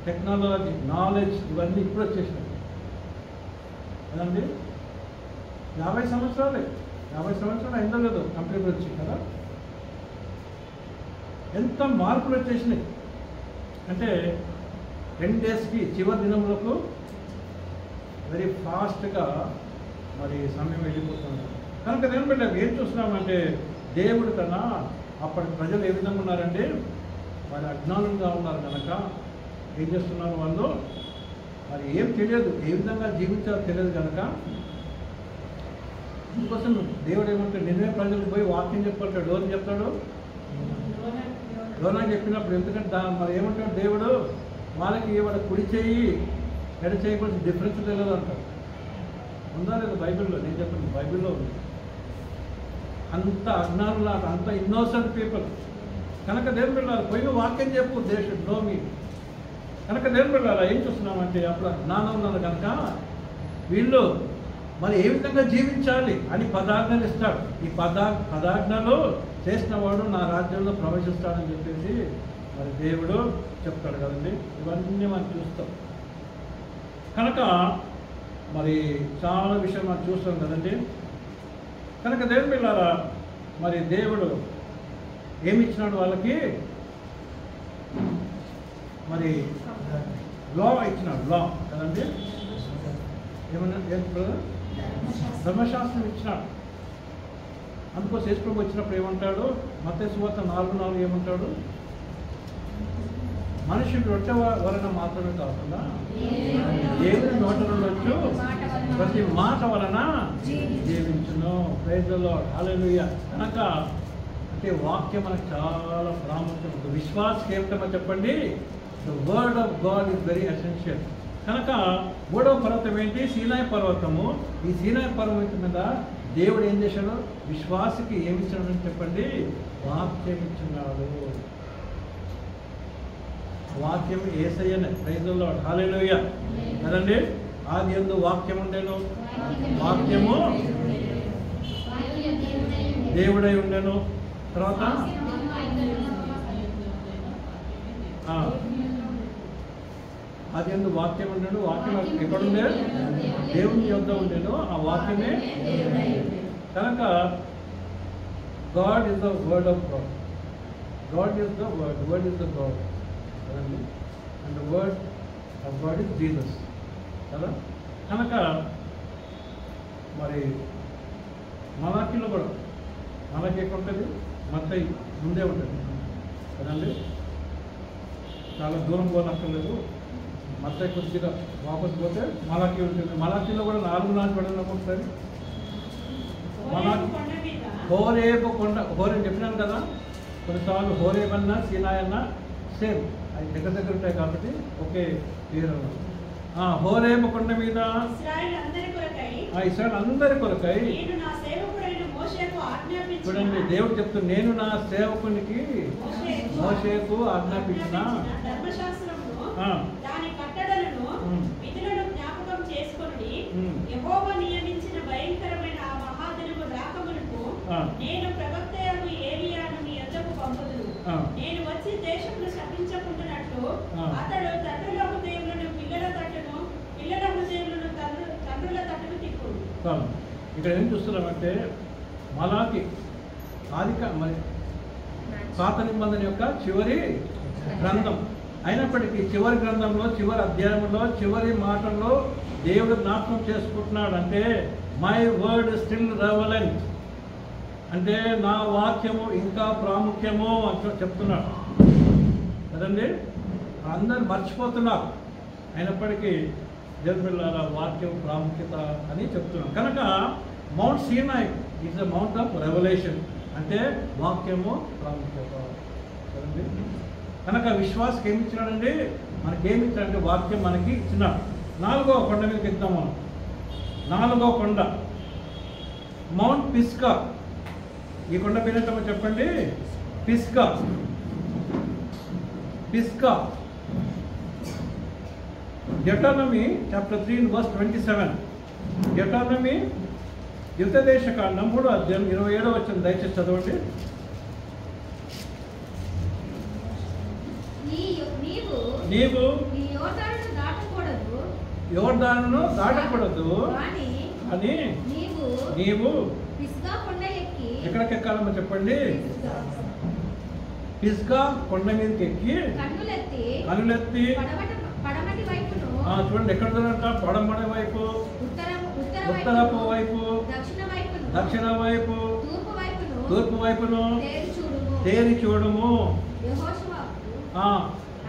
టెక్నాలజీ, నాలెడ్జ్ ఇవన్నీ ఇప్పుడు వచ్చేసినాయి కదండి. 50 సంవత్సరాలే, 50 సంవత్సరాలు అయిందో లేదో కంప్యూటర్ వచ్చి కదా. ఎంత మార్పులు వచ్చేసినాయి అంటే 10 డేస్కి చివరి దినములకు వెరీ ఫాస్ట్గా మరి సమయం వెళ్ళిపోతుంది. కనుక దేవుని బిడ్డ ఏం చూస్తున్నామంటే, దేవుడు కన్నా అప్పటి ప్రజలు ఏ విధంగా ఉన్నారంటే మరి అజ్ఞానంగా ఉన్నారు కనుక ఏం చేస్తున్నారు వాళ్ళు, మరి ఏం తెలియదు, ఏ విధంగా జీవించాలో తెలియదు కనుక. అందుకోసం దేవుడు ఏమంటాడు, నిన్నే ప్రజలకు పోయి వాక్యం చెప్పాడు. ఎవరు చెప్తాడు, యోనా చెప్పినప్పుడు. ఎందుకంటే మరి ఏమంటాడు దేవుడు, వాళ్ళకి వాళ్ళ కుడి చేయి ఎడ చేయకూడదు డిఫరెన్స్ తెలియదు అంటారు. ఉందా లేదు బైబిల్లో? నేను చెప్పండి, బైబిల్లో ఉంది. అంత అజ్ఞానులు, అంత ఇన్నోసెంట్ పీపుల్. కనుక దేవుని బిడ్డలారా పోయి వాక్యం చెప్పు, దే షుడ్ నో మీ. కనుక దేవుని బిడ్డలారా ఏం చూస్తున్నామంటే, అప్పుడు జ్ఞానం ఉన్నది కనుక వీళ్ళు మరి ఏ విధంగా జీవించాలి అని పదాజ్ఞలు ఇస్తాడు. ఈ పదాజ్ఞలు చేసిన వాడు నా రాజ్యంలో ప్రవేశిస్తాడని చెప్పేసి మరి దేవుడు చెప్తాడు కదండి. ఇవన్నీ మనం చూస్తాం కనుక మరి చాలా విషయం మనం చూస్తాం కదండి. కనుక దేవుని పిల్లారా మరి దేవుడు ఏమి ఇచ్చినాడు వాళ్ళకి, మరి లా ఇచ్చినాడు. లా కదండి, ఏమన్నా ధర్మశాస్త్రం ఇచ్చినాడు. అందుకోసం యేసుప్రభు వచ్చినప్పుడు ఏమంటాడు, మత్తయి సువార్త 4:4 ఏమంటాడు, మనిషి రొట్టె వలన మాత్రమే కాకుండా దేవుని నోట నుండి వచ్చు ప్రతి మాట వలన జీవించును. ప్రైజ్ ది లార్డ్, హల్లెలూయా. కనుక అంటే వాక్యం మనకు చాలా ప్రాముఖ్యం. విశ్వాసకి ఏమిటో చెప్పండి, the word of God is very essential. కనుక మూడవ పర్వతం ఏంటి? సీనాయి పర్వతము. ఈ సీనాయి పర్వతం మీద దేవుడు ఏం చేశాడు? విశ్వాసకి ఏమి ఇచ్చాడని చెప్పండి, వాక్యం ఇచ్చున్నాడు. వాక్యం యేసయ్యనే. ప్రైజ్ ది లార్డ్, హల్లెలూయా. కదండి, ఆది యందు వాక్యం ఉండెను, వాక్యము దేవుడై ఉండెను. తర్వాత ఆది యందు వాక్యం ఉండెను, వాక్యం ఎక్కడుండే? దేవుని యొద్ద ఉండెను, ఆ వాక్యమే. కనుక God is the word of God. God is the word, word is the God. కదండి, and the word of God is Jesus కదా. కనుక మరి మలాకీలో కూడా, మలాకి ఎక్కడ ఉంటుంది? మత్తయి ముందే ఉంటుంది కదండి, చాలా దూరం పోనక్కర్లేదు. మత్తయి కొద్దిగా వాపసు పోతే మలాకి ఉంటుంది. మలాకీలో కూడా 4 పడిన ఒకసారి మలాకి హోరేబు కొండ. హోరేబు చెప్పినాను కదా కొన్నిసార్లు, హోరేబ్ అన్నా సీనాయ్ అన్నా సేమ్, అవి దగ్గర ఉంటాయి కాబట్టి ఒకే పేరు. హోరేబు కొండ మీద ఇశ్రాయేల్ అందరి కొరకై చూడండి, దేవుడు చెప్తుంది, నేను నా సేవకునికి మోషేకు ఆజ్ఞాపించిన దాని కట్టడలను విధులను జ్ఞాపకం చేసుకొని యెహోవా నియమించిన భయంకరమైన ఆ మహాదినము రాకమునకు నేను ప్రవక్తయగు ఏలీయాను మీ యొద్దకు పంపుదును. నేను వచ్చి దేశమును శపించకుంటున్నట్లు అతడు తండ్రుల హృదయములను పిల్లల తట్టును, పిల్లల హృదయములను తండ్రుల తట్టును తిప్పును. ఇక్కడ ఏం చూస్తున్నామంటే మలాకి మరి పాత నిబంధన యొక్క చివరి గ్రంథం అయినప్పటికీ చివరి గ్రంథంలో, చివరి అధ్యాయంలో, చివరి మాటల్లో దేవుడు జ్ఞాపకం చేసుకుంటున్నాడు. అంటే మై వర్డ్ స్టిల్ రెవలెంట్, అంటే నా వాక్యము ఇంకా ప్రాముఖ్యము అని చెప్తున్నాడు కదండి. అందరు మర్చిపోతున్నారు, అయినప్పటికీ దేవుళ్ళ వాక్యం ప్రాముఖ్యత అని చెప్తున్నాం. కనుక mount Sinai is the mount of revolution, అంటే వాక్యము ప్రాముఖ్యత కదండి. కనుక విశ్వాసకి ఏమి ఇచ్చినాడండి? మనకేమి ఇచ్చాడంటే వాక్యం మనకి ఇచ్చినాడు. 4వ కొండ మీదకి వెళ్తాం మనం. 4వ కొండ మౌంట్ పిస్గా. ఈ కొండ పేరేంటో చెప్పండి, Pisgah. Pisgah Deuteronomy chapter 3 verse 27. Deuteronomy యుద్ధదేశ కాండం 3వ అధ్యాయం 27వ వచనం దయచేసి చదవండి. నీవు యోర్దానును దాటకూడదు అని నీవు ఎక్కడికి ఎక్కాలమ్మా చెప్పండి? పిస్గా కొండ మీదకి ఎక్కి కనులెత్తి చూడండి, ఎక్కడ దొరక? పడమటి వైపు, ఉత్తరపు వైపు, దక్షిణ వైపు, తూర్పు వైపును తేరి చూడము.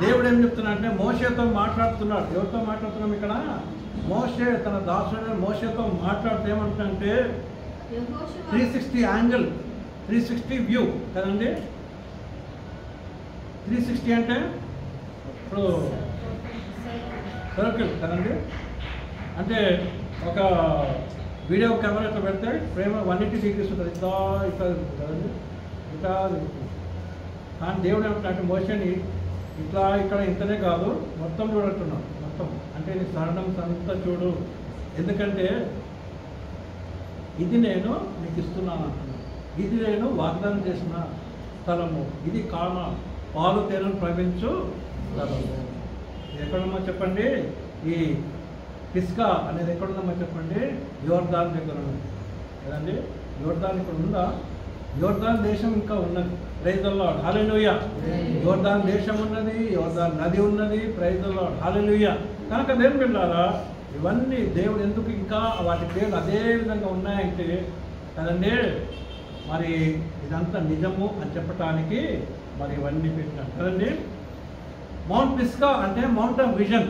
దేవుడు ఏం చెప్తున్నా అంటే మోషేతో మాట్లాడుతున్నాడు. ఎవరితో మాట్లాడుతున్నాం ఇక్కడ? మోషే తన దాసుడైన మోషేతో మాట్లాడుతూ ఏమంటున్నాడంటే 360 యాంగిల్, 360 వ్యూ కదండి. 360 అంటే ఇప్పుడు సర్కిల్ కదండి. అంటే ఒక వీడియో కెమెరా ఇట్లా పెడితే ఫ్రేమ్ 180 degrees ఉంటుంది, ఇట్లా ఇట్లా కదండి, ఇట్లా. కానీ దేవుడు ఏమంటున్నాడంటే మోషేని ఇట్లా ఇక్కడ ఇంతనే కాదు, మొత్తం చూడంటున్నాం. మొత్తం అంటే నీ సరణం అంతా చూడు, ఎందుకంటే ఇది నేను నీకు ఇస్తున్నాను అంటున్నాను. ఇది నేను వాగ్దానం చేసిన స్థలము, ఇది కామ పాలు తేనెను ప్రవహించు స్థలము. ఎక్కడుందమ్మా చెప్పండి? ఈ పిస్గా అనేది ఎక్కడుందమ్మా చెప్పండి? యోర్దాన్ దగ్గర ఉంది కదండి. యోర్దాన్ ఇక్కడ ఉందా? యోర్దాన్ దేశం ఇంకా ఉన్నది. ప్రైజ్ ది లార్డ్, హల్లెలూయా. యోర్దాన్ దేశం ఉన్నది, యోర్దాన్ నది ఉన్నది. ప్రైజ్ ది లార్డ్, హల్లెలూయా. కనుక దేవుని బిడ్డలారా, ఇవన్నీ దేవుడు ఎందుకు ఇంకా వాటి పేర్లు అదే విధంగా ఉన్నాయంటే కదండి, మరి ఇదంతా నిజము అని చెప్పటానికి మరి ఇవన్నీ పెట్టినాడు కదండి. మౌంట్ పిస్గా అంటే mount of vision.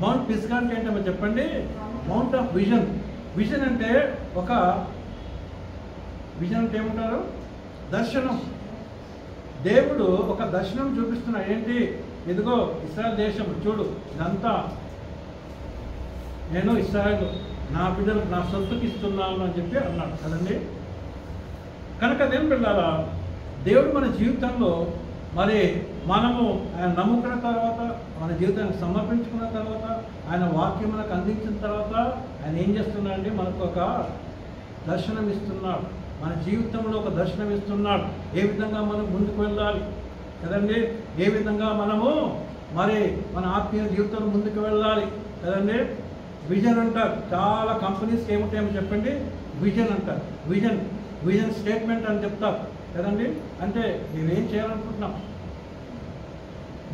Mount Pisgah అంటే ఏంటో చెప్పండి. Mount of vision. విజన్ అంటే విజన్ అంటే ఏమంటారు? దర్శనం. దేవుడు ఒక దర్శనం చూపిస్తున్నాడు. ఏంటి? ఇదిగో ఇశ్రాయేల్ దేశం చూడు, ఇదంతా నేను ఇశ్రాయేలు నా బిడ్డలకు నా సొత్తుకి ఇస్తున్నాను అని చెప్పి అన్నాడు కదండి. కనుక అదేం పిల్లారా, దేవుడు మన జీవితంలో మరి మనము ఆయన నమ్ముకున్న తర్వాత, మన జీవితాన్ని సమర్పించుకున్న తర్వాత, ఆయన వాక్యం మనకు అందించిన తర్వాత ఆయన ఏం చేస్తున్నాడండి? మనకు ఒక దర్శనం ఇస్తున్నాడు. మన జీవితంలో ఒక దర్శనం ఇస్తున్నాడు. ఏ విధంగా మనం ముందుకు వెళ్ళాలి కదండి, ఏ విధంగా మనము మరి మన ఆత్మీయ జీవితంలో ముందుకు వెళ్ళాలి కదండి. విజన్ అంటారు. చాలా కంపెనీస్కి ఏముంటాయేమో చెప్పండి, విజన్ అంటారు. విజన్ స్టేట్మెంట్ అని చెప్తారు కదండి. అంటే మేమేం చేయాలనుకుంటున్నాం,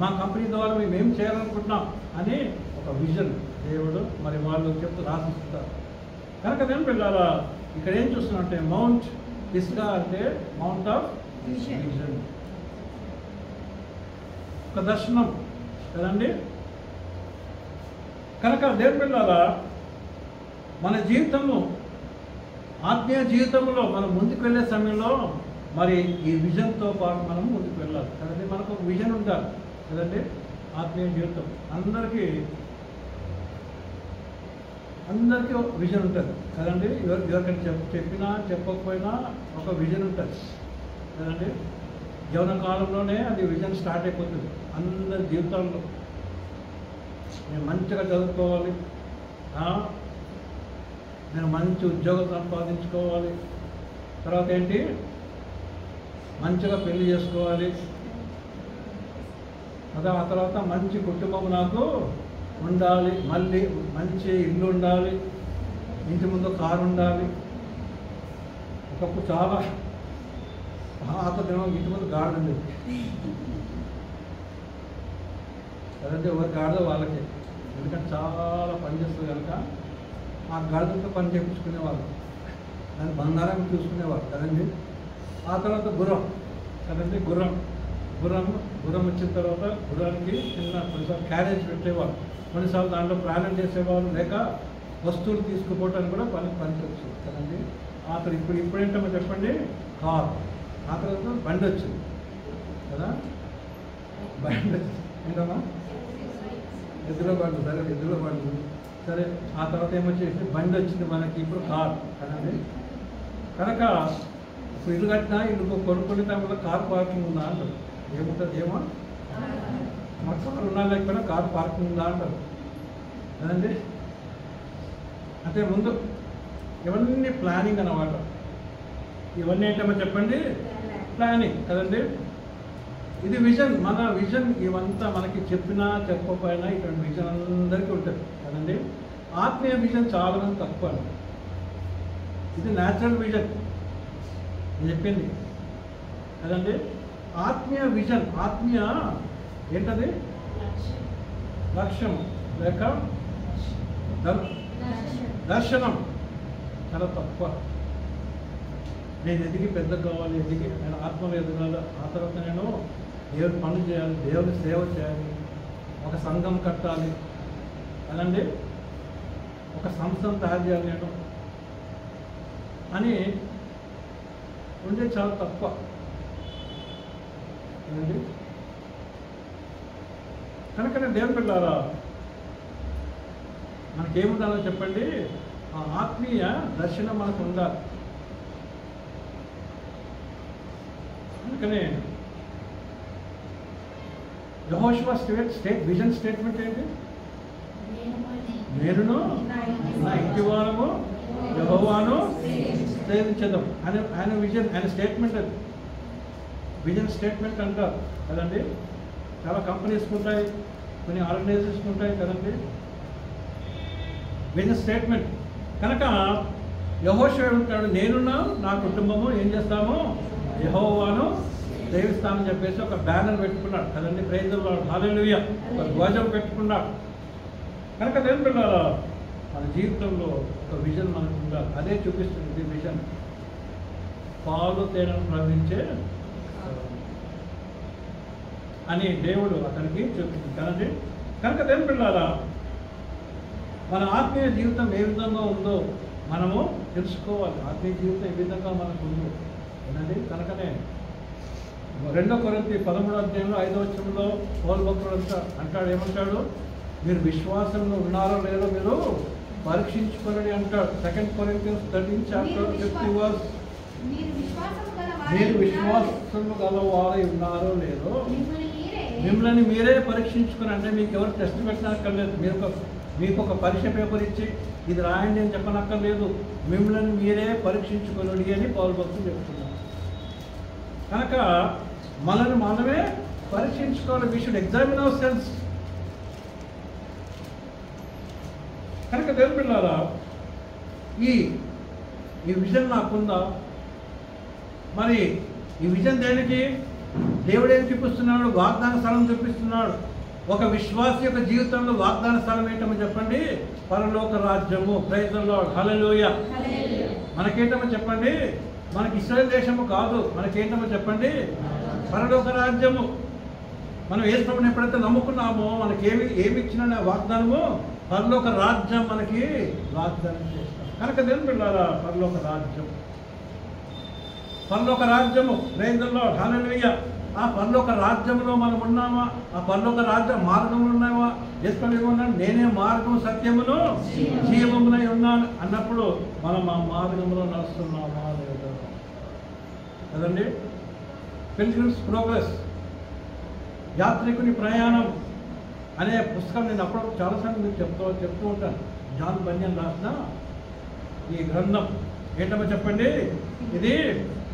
మా కంపెనీ ద్వారా మేమేం చేయాలనుకుంటున్నాం అని ఒక విజన్ దేవుడు మరి వాళ్ళు చెప్తూ రాసిస్తారు. కనుక అదేం పిల్లారా, ఇక్కడ ఏం చూస్తున్నాం అంటే మౌంట్ పిస్గా అంటే మౌంట్ ఆఫ్ విజన్, ఒక దర్శనం కదండి. కనుక దేవుని పిల్లారా, మన జీవితంలో ఆత్మీయ జీవితంలో మనం ముందుకు వెళ్ళే సమయంలో మరి ఈ విజన్తో పాటు మనం ముందుకు వెళ్ళాలి కదండి. మనకు ఒక విజన్ ఉండాలి కదండి. ఆత్మీయ జీవితం అందరికీ ఒక విజన్ ఉంటుంది కదండి. ఎవరికైనా చెప్పినా చెప్పకపోయినా ఒక విజన్ ఉంటుంది కదండి. యవ్వన కాలంలోనే అది విజన్ స్టార్ట్ అయిపోతుంది అందరి జీవితాల్లో. నేను మంచిగా చదువుకోవాలి, నేను మంచి ఉద్యోగం సంపాదించుకోవాలి, తర్వాత ఏంటి మంచిగా పెళ్లి చేసుకోవాలి, ఆ తర్వాత మంచి కుటుంబం నాకు ఉండాలి, మళ్ళీ మంచి ఇల్లు ఉండాలి, ఇంటి ముందు కారు ఉండాలి. ఒకప్పుడు చాలా పాతదేమో ఇంటి ముందు గాడి ఉండేది కదండి. ఎవరి గాడిదో వాళ్ళకి, ఎందుకంటే చాలా పని చేస్తుంది కనుక ఆ గాడితో పని చేయించుకునేవాళ్ళు, దాన్ని బంగారం చూసుకునేవారు కదండి. ఆ తర్వాత గుర్రం కదండి. గుర్రం వచ్చిన తర్వాత గుర్రానికి చిన్న కొన్నిసార్లు క్యారేజ్ పెట్టేవారు, కొన్నిసార్లు దాంట్లో ప్రయాణం చేసేవాళ్ళు, లేక వస్తువులు తీసుకుపోవటానికి కూడా పనికి వచ్చింది కదండి. ఆ తర్వాత ఇప్పుడు ఏంటో చెప్పండి, కార్. ఆ తర్వాత బండి వచ్చింది కదా, బండి వచ్చింది ఏంటమ్మా, ఎద్దుల బండ్లు. సరే ఎద్దుల బండ్లు సరే. ఆ తర్వాత ఏమొచ్చేసి బండి వచ్చింది మనకి, ఇప్పుడు కార్ కదండి. కనుక ఇప్పుడు ఇల్లు కట్టినా ఇల్లు కొనుక్కునే టైంలో కార్ పార్కింగ్ ఉందా అంటారు. ఏముంటుంది ఏమో, మాకు కారు ఉన్నా లేకపోయినా కార్ పార్కింగ్ ఉందా అంటారు కదండి. అంటే ముందు ఇవన్నీ ప్లానింగ్ అన్నమాట. ఇవన్నీ ఏంటమ్మా చెప్పండి, ప్లానింగ్ కదండి. ఇది విజన్, మన విజన్. ఇవంతా మనకి చెప్పినా చెప్పకపోయినా ఇటువంటి విజన్ అందరికీ ఉంటుంది కదండి. ఆత్మీయ విజన్ చాలా మంది తక్కువ. ఇది న్యాచురల్ విజన్ నేను చెప్పింది కదండి. ఆత్మీయ విజన్, ఆత్మీయ ఏంటది, లక్ష్యం లేక దర్శనం చాలా తక్కువ. నేను ఎదిగి పెద్ద కావాలి, నేను ఆత్మలో ఎదగాలి, ఆ తర్వాత నేను దేవుని పనులు చేయాలి, దేవుని సేవ చేయాలి, ఒక సంఘం కట్టాలి అదండి, ఒక సంస్థను తయారు చేయాలి నేను అని ఉండే చాలా తక్కువ కదండి. కనుక నేను దేవుని పిల్లారా, మనకేముండాలో చెప్పండి, ఆ ఆత్మీయ దర్శనం మనకు ఉండాలి. అందుకనే యెహోషువ విజన్ స్టేట్మెంట్ ఏంటి, నేనును నా ఇంటి వారము యెహోవాను సేవించదాం అని ఆయన విజన్, ఆయన స్టేట్మెంట్. అది విజన్ స్టేట్మెంట్ అంటారు కదండి. చాలా కంపెనీస్ ఉంటాయి, కొన్ని ఆర్గనైజేషన్స్ ఉంటాయి కదండి. Vision statement. కనుక యెహోషువ ఉంటాడు, నేనున్నా నా కుటుంబము ఏం చేస్తాము, యెహోవాను సేవిస్తామని చెప్పేసి ఒక బ్యానర్ పెట్టుకున్నాడు కదండి. ప్రైజ్ ది లార్డ్, హల్లెలూయా. ఒక ధ్వజం పెట్టుకున్నాడు. కనుక అదేం పిల్లారా, మన జీవితంలో ఒక విజన్ మనకు ఉండాలి. అదే చూపిస్తుంది విజన్. పాలు తేనెను ప్రవహించే అని దేవుడు అతనికి చూపించింది కదండి. కనుక దేవుని పిల్లారా, మన ఆత్మీయ జీవితం ఏ విధంగా ఉందో మనము తెలుసుకోవాలి. ఆత్మీయ జీవితం ఏ విధంగా మనకు ఉందో ఏనండి. కనుకనే 2 కొరింథీ 13వ అధ్యాయంలో 5వ వచనంలో పౌలు భక్తుడు అంటాడు, ఏమంటాడు? మీరు విశ్వాసంలో ఉన్నారో లేదో మీరు పరీక్షించుకోండి అంటాడు. 2 Corinthians 13 chapter 50 verse. మీరు విశ్వాసము గలవారై ఉన్నారో లేదో మిమ్మల్ని మీరే పరీక్షించుకుని, అంటే మీకు ఎవరు టెస్ట్ పెట్టనక్కర్లేదు. మీకు ఒక పరీక్ష పేపర్ ఇచ్చి ఇది రాయండి అని చెప్పనక్కర్లేదు. మిమ్మల్ని మీరే పరీక్షించుకోండి అని పౌలు భక్తులు చెప్తున్నారు. కనుక మనల్ని మనమే పరీక్షించుకోవాలి. We should examine our selves. కనుక దేవుని పిల్లారా, ఈ విజన్ నాకుందా? మరి ఈ విజన్ దేనికి? దేవుడు ఏం చూపిస్తున్నాడు? వాగ్దాన స్థలం చూపిస్తున్నాడు. ఒక విశ్వాసి యొక్క జీవితంలో వాగ్దాన స్థలం ఏంటమో చెప్పండి? పరలోక రాజ్యము. ప్రైజ్ ది లార్డ్, హల్లెలూయా. మనకేంటమో చెప్పండి? మనకి ఇశ్రాయేల్ దేశము కాదు, మనకేంటమో చెప్పండి? పరలోక రాజ్యము. మనం యేసు ప్రభువుని ఎప్పుడైతే నమ్ముకున్నామో మనకి ఏమి ఇచ్చిన వాగ్దానము? పరలోక రాజ్యం మనకి వాగ్దానం చేస్తాం. కనుక దేవుని పిల్లారా, పరలోక రాజ్యము. ప్రైజ్ ది లార్డ్, హల్లెలూయా. ఆ పరలోక రాజ్యంలో మనం ఉన్నామా? ఆ పరలోక రాజ్య మార్గంలో ఉన్నామా? యేసు ప్రభువు ఉన్నాడు, నేనే మార్గం సత్యమును జీవమునై ఉన్నాను అన్నప్పుడు మనం ఆ మార్గంలో నడుస్తున్నామా లేదా కదండి. పిల్గ్రిమ్స్ ప్రోగ్రెస్, యాత్రికుని ప్రయాణం అనే పుస్తకం నేను అప్పుడు చాలాసార్లు మీకు చెప్తూ ఉంటాను. జాన్ బన్యన్ రాసిన ఈ గ్రంథం ఏంటమ్మో చెప్పండి? ఇది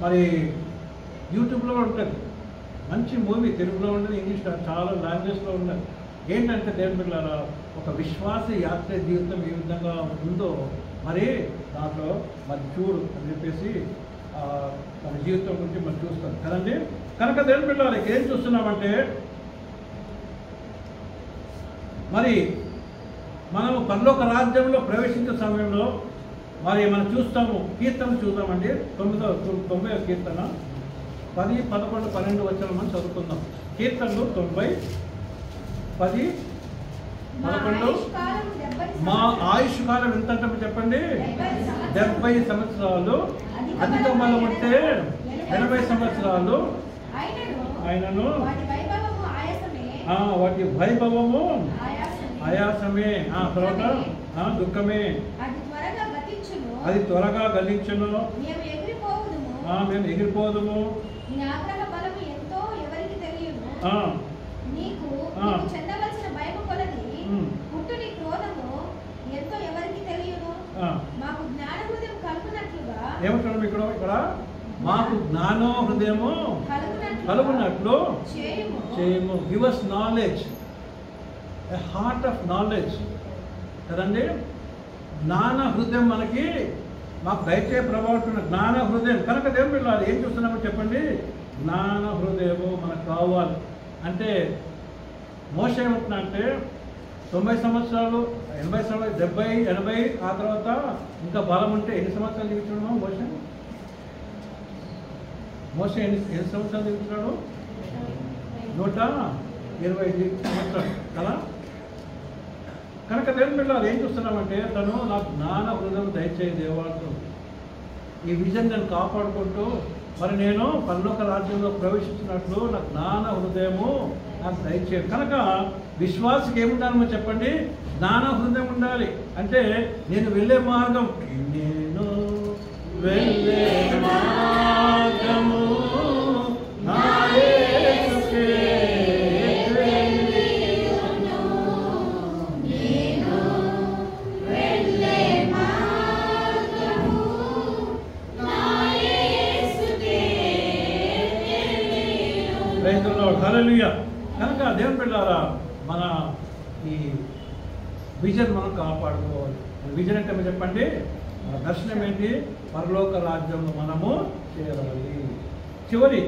మరి యూట్యూబ్లో ఉంటుంది. మంచి మూవీ, తెలుగులో ఉండదు, ఇంగ్లీష్లో చాలా లాంగ్వేజ్లో ఉన్నది. ఏంటంటే దేవుని పిల్లారా, ఒక విశ్వాస యాత్ర జీవితం ఏ విధంగా ఉందో మరి దాంట్లో మరి చూడు అని చెప్పేసి మన జీవితం గురించి మనం చూస్తాం కదండి. కనుక దేవుని పిల్లారా, ఏం చూస్తున్నామంటే మరి మనము పరలోక రాజ్యంలో ప్రవేశించే సమయంలో మరి మనం చూస్తాము. కీర్తన చూద్దామండి. 90వ కీర్తన 10, 11, 12 వచనం మనం చదువుకుందాం. కీర్తనలు 90, 10, 11. మా ఆయుష్ కాలం ఎంత అంటే చెప్పండి? 70 సంవత్సరాలు. అధిక బలం ఉంటే 80 సంవత్సరాలు. ఆయనను వాటి వైభవము ఆయాసమే, తర్వాత దుఃఖమే, అది త్వరగా గలించును, మేము ఎగిరిపోదుము. ఏమంటున్నాం ఇక్కడ? మాకు జ్ఞానో హృదయము కలుగునట్లు చేయము. Give us knowledge, a heart of knowledge కదండి. జ్ఞాన హృదయం మాకు దయచే ప్రభావం జ్ఞాన హృదయం. కనుక దేవుని పిల్లలు ఏం చూస్తున్నామో చెప్పండి? జ్ఞాన హృదయము మనకు కావాలి. అంటే మోషే ఏమంటున్నా అంటే 90 సంవత్సరాలు, 80 సంవత్సరాలు, 70, 80, ఆ తర్వాత ఇంకా బలం ఉంటే ఎన్ని సంవత్సరాలు జీవించడమో మోషే ఎన్ని సంవత్సరాలు జీవించాడు? 120 సంవత్సరాలు కదా. కనుక దేవుని పిల్లలు ఏం చూస్తున్నామంటే తను నాకు జ్ఞాన హృదయం దయచేయి దేవాడు. ఈ విజన్ నేను కాపాడుకుంటూ మరి నేను పరలోక రాజ్యంలో ప్రవేశించినట్లు నాకు జ్ఞాన హృదయము నాకు దయచేయి. కనుక విశ్వాసకి ఏముండాలమో చెప్పండి? జ్ఞాన హృదయం ఉండాలి. అంటే నేను వెళ్ళే మార్గం, నేను వెళ్ళే మార్గము నా యేసుకే హల్లెలూయా. కనుక దేవుని పిల్లారా, మన ఈ విజన్ మనం కాపాడుకోవాలి. విజన్ అంటే చెప్పండి? మన దర్శనం ఏంటి? పరలోక రాజ్యంలో మనము చేరాలి. చివరి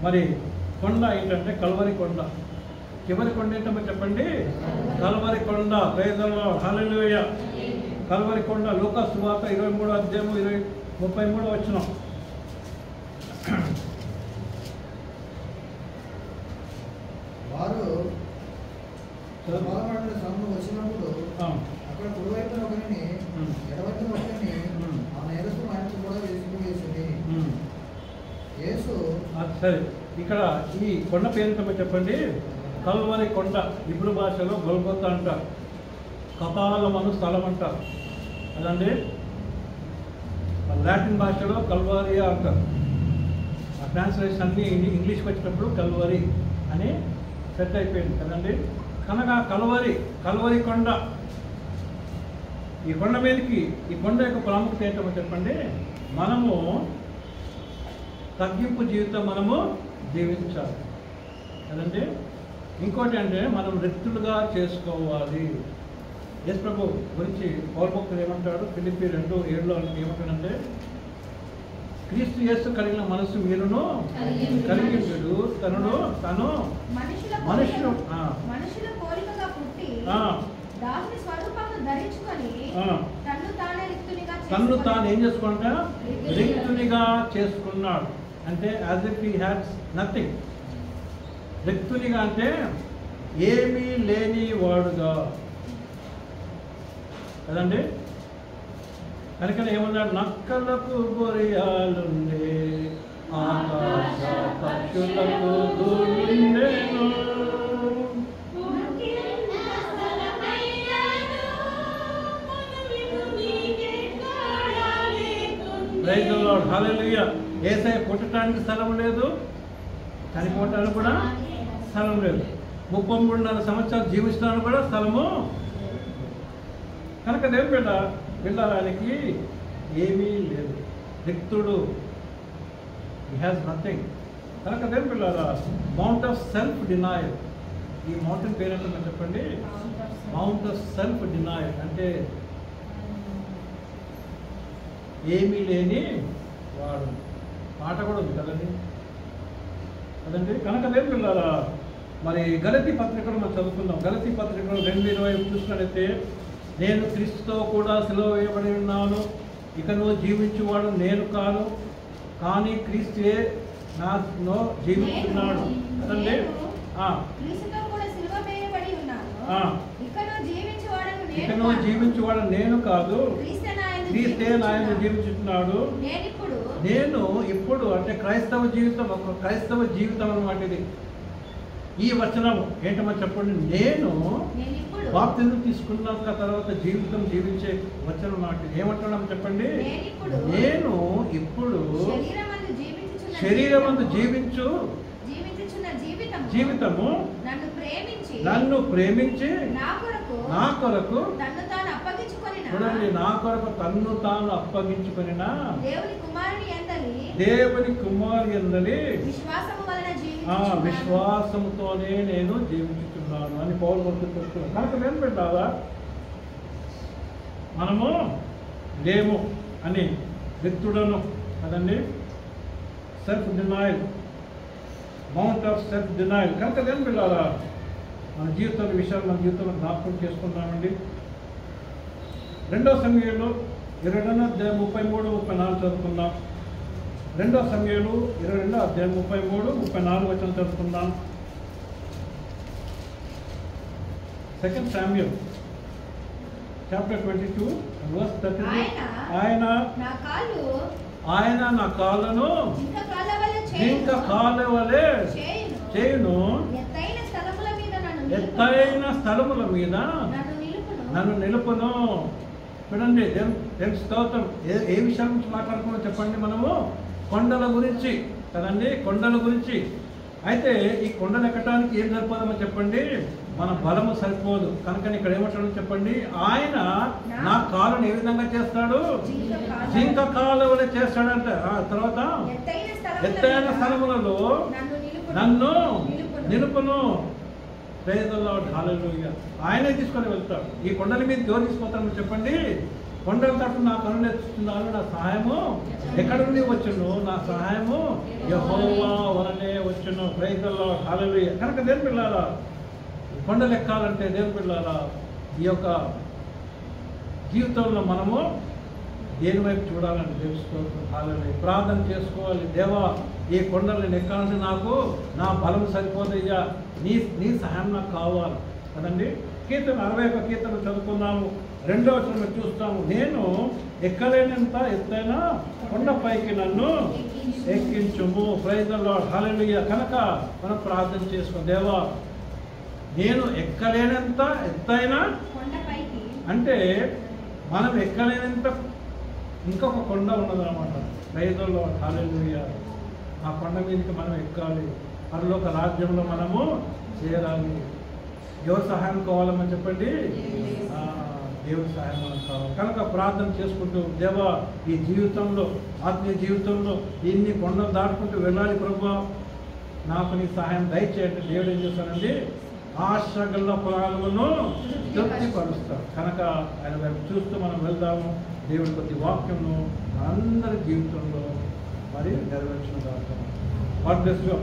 మరి కొండ ఏంటంటే కల్వరి కొండ. చివరి కొండ ఏంటో చెప్పండి? కల్వరి కొండ. Praise the lord, hallelujah. Calvary కొండ. లూకా సువార్త 23వ అధ్యాయము 33వ వచనం. బాధపడిన శ్రమలు వచ్చినప్పుడు అక్కడ కుడివైపున ఒకరిని ఎడవైపున ఒకరిని ఆ నేరస్తులు ఆయనకు కూడా వేసింది. యేసు సరే, ఇక్కడ ఈ కొండ పేరుతో చెప్పండి. కల్వరి కొండ, ఇబ్రూ భాషలో గొల్గొతా అంటారు, కపాలమను స్థలం అంటారు కదండి. లాటిన్ భాషలో కల్వారియా అంటారు. ఆ ట్రాన్స్లేషన్ అన్నీ ఇంగ్లీష్కి వచ్చినప్పుడు కల్వరి అని సెట్ అయిపోయింది కదండి. కనుక కల్వరి కొండ, ఈ కొండ మీదకి, ఈ కొండ యొక్క ప్రాముఖ్యత ఏంటో చెప్పండి. మనము తగ్గింపు జీవితం మనము జీవించాలి కదండి. ఇంకోటి అంటే మనం రిక్తులుగా చేసుకోవాలి. యేసు ప్రభు గురించి పౌలు భక్తుడు ఏమంటాడు, ఫిలిప్పీ 2:7 ఏమంటాడంటే, క్రీస్తు యేసు కలిగిన మనసు మీరును కలిగించుడు, తను మనుషుల పోలికగా పుట్టి దాసుని స్వరూపమును ధరించుకొని తన్ను తాను ఏం చేసుకుంటా రిక్తునిగా చేసుకున్నాడు. అంటే as if he has nothing. రిక్తునిగా అంటే ఏమీ లేని వాడుగా కదండి. కనుక ఏమన్నాడు, నక్కలకు బొరియాలుండే ఆకాశ పక్షులకు గూళ్ళుండెను. ప్రైజ్ ది లార్డ్, హల్లెలూయా. యేసయ్య పుట్టడానికి స్థలం లేదు, చనిపోవటానికి కూడా స్థలం లేదు, 33.5 సంవత్సరాలు జీవిస్తానికి కూడా స్థలము. కనుక దేవుని వెళ్ళడానికి ఏమీ లేదు, రిక్తుడు, హీ హ్యాస్ నథింగ్. కనుక దేవుని పిల్లారా, మౌంట్ ఆఫ్ సెల్ఫ్ డినాయల్. ఈ మౌంటైన్ పేరేంటో చెప్పండి. మౌంట్ ఆఫ్ సెల్ఫ్ డినాయల్ అంటే ఏమీ లేని వాడు. పాట కూడా ఉంది కదండి. కనుక దేవుని పిల్లారా, మరి గలతీ పత్రికలు మనం చదువుకుందాం. గలతీ పత్రికలు 2:20 చూసినట్లయితే, నేను క్రీస్తుతో కూడా సిలువ వేయబడి ఉన్నాను, ఇక నువ్వు జీవించువాడు నేను కాను, కానీ క్రీస్తుయే నాలో జీవిస్తున్నాడు కదండి. ఇక నువ్వు జీవించువాడు నేను కాదు, క్రీస్తే నాయన జీవించుతున్నాడు. నేను ఇప్పుడు అంటే క్రైస్తవ జీవితం, ఒక క్రైస్తవ జీవితం అన్నమాట ఇది. ఈ వచనం ఏంటమ్మా చెప్పండి. నేను బాప్తిజం తీసుకున్న తర్వాత జీవితం జీవించే వచనం నాటి ఏమంటున్నాం చెప్పండి. నేను ఇప్పుడు శరీరమందు జీవించు జీవితము నన్ను ప్రేమించి నా కొరకు చూడండి, నా కొరకు తన్ను తాను అప్పగించుకొనిన దేవుని కుమారుని యందలి విశ్వాసముతోనే నేను జీవించుతున్నాను అని పౌలు భక్తుడు చెప్తున్నాను. కనుక నేను పెట్టాలా, మనము లేము అని వ్యక్తుడను కదండి. Self denial, mount of self denial. కనుక నేను పిల్లారా, మన జీవితాల విషయాలు మన జీవితంలో జ్ఞాపకం చేసుకున్నామండి. 2 సమూయేలు 22:33-34 చదువుకుందాం. 2 సమూయేలు 22:33-34 వచనం చదువుకుందాం. 2 Samuel chapter 22 verse 33. ఆయన నా కాళ్ళను జింక కాలవలే చేయును, ఎత్తైన స్థలముల మీద నన్ను నిలుపును. చూడండి, దేవుని స్తోత్రం. ఏ విషయం గురించి మాట్లాడుకున్నాం చెప్పండి. మనము కొండల గురించి కదండి, కొండల గురించి. అయితే ఈ కొండలు ఎక్కడానికి ఏం సరిపోదమ్మా చెప్పండి, మన బలము సరిపోదు. కనుక ఇక్కడ ఏమంటాడు చెప్పండి, ఆయన నా కాలుని ఏ విధంగా చేస్తాడు, జింక కాలువలే చేస్తాడంట. తర్వాత ఎత్తైన స్థలములలో నన్ను నిలుపును. ప్రైజ్ ది లార్డ్, హల్లెలూయా. ఆయనే తీసుకొని వెళ్తాడు. ఈ కొండల మీద ఎవరు తీసుకుపోతామని చెప్పండి. కొండల తట్టు నా కన్నులు ఎత్తుతున్నాను, నా సహాయము ఎక్కడి నుండి వచ్చును, నా సహాయము యెహోవా వలనే వచ్చును. ప్రైజ్ ది లార్డ్, హల్లెలూయా. కనుక దేవుని పిల్లారా, కొండలు ఎక్కాలంటే దేవుని పిల్లారా, ఈ యొక్క జీవితంలో మనము దేని వైపు చూడాలని తెలుసుకోవాలి, హల్లెలూయా. ప్రార్థన చేసుకోవాలి. దేవా, ఈ కొండలను ఎక్కాలంటే నాకు నా బలం సరిపోదయ్యా, నీ సహాయం నాకు కావాలి. కదండి. కీర్తన 61 కీర్తన చదువుకున్నాము, 2వ వచనం చూస్తాము. నేను ఎక్కలేనంత ఎత్తైన కొండపైకి నన్ను ఎక్కించుము. ప్రైజ్ ది లార్డ్, హల్లెలూయా. కనుక మనం ప్రార్థన చేసుకో, దేవా నేను ఎక్కలేనంత ఎత్తైన కొండపైకి అంటే మనం ఎక్కలేనంత ఇంకొక కొండ ఉన్నదన్నమాట. ప్రైజ్ ది లార్డ్, హల్లెలూయా. ఆ కొండ మీదకి మనం ఎక్కాలి, పరలోక రాజ్యంలో మనము చేరాలి. ఎవరు సహాయం కావాలని చెప్పండి? దేవుడి సహాయం మనకు కావాలి. కనుక ప్రార్థన చేసుకుంటూ, దేవా ఈ జీవితంలో, ఆత్మీయ జీవితంలో ఇన్ని కొండలు దాటుకుంటూ వెళ్ళాలి ప్రభువా, నాకు నీ సహాయం దయచేయండి. దేవుడు ఏం చేస్తానండి? ఆశగల పొలాలను తృప్తిపరుస్తాడు. కనుక ఆయన వైపు చూస్తూ మనం వెళ్దాము. దేవుడి కొద్ది వాక్యంను మనందరి జీవితంలో మరి నెరవేర్చిన దాకా. What bless you.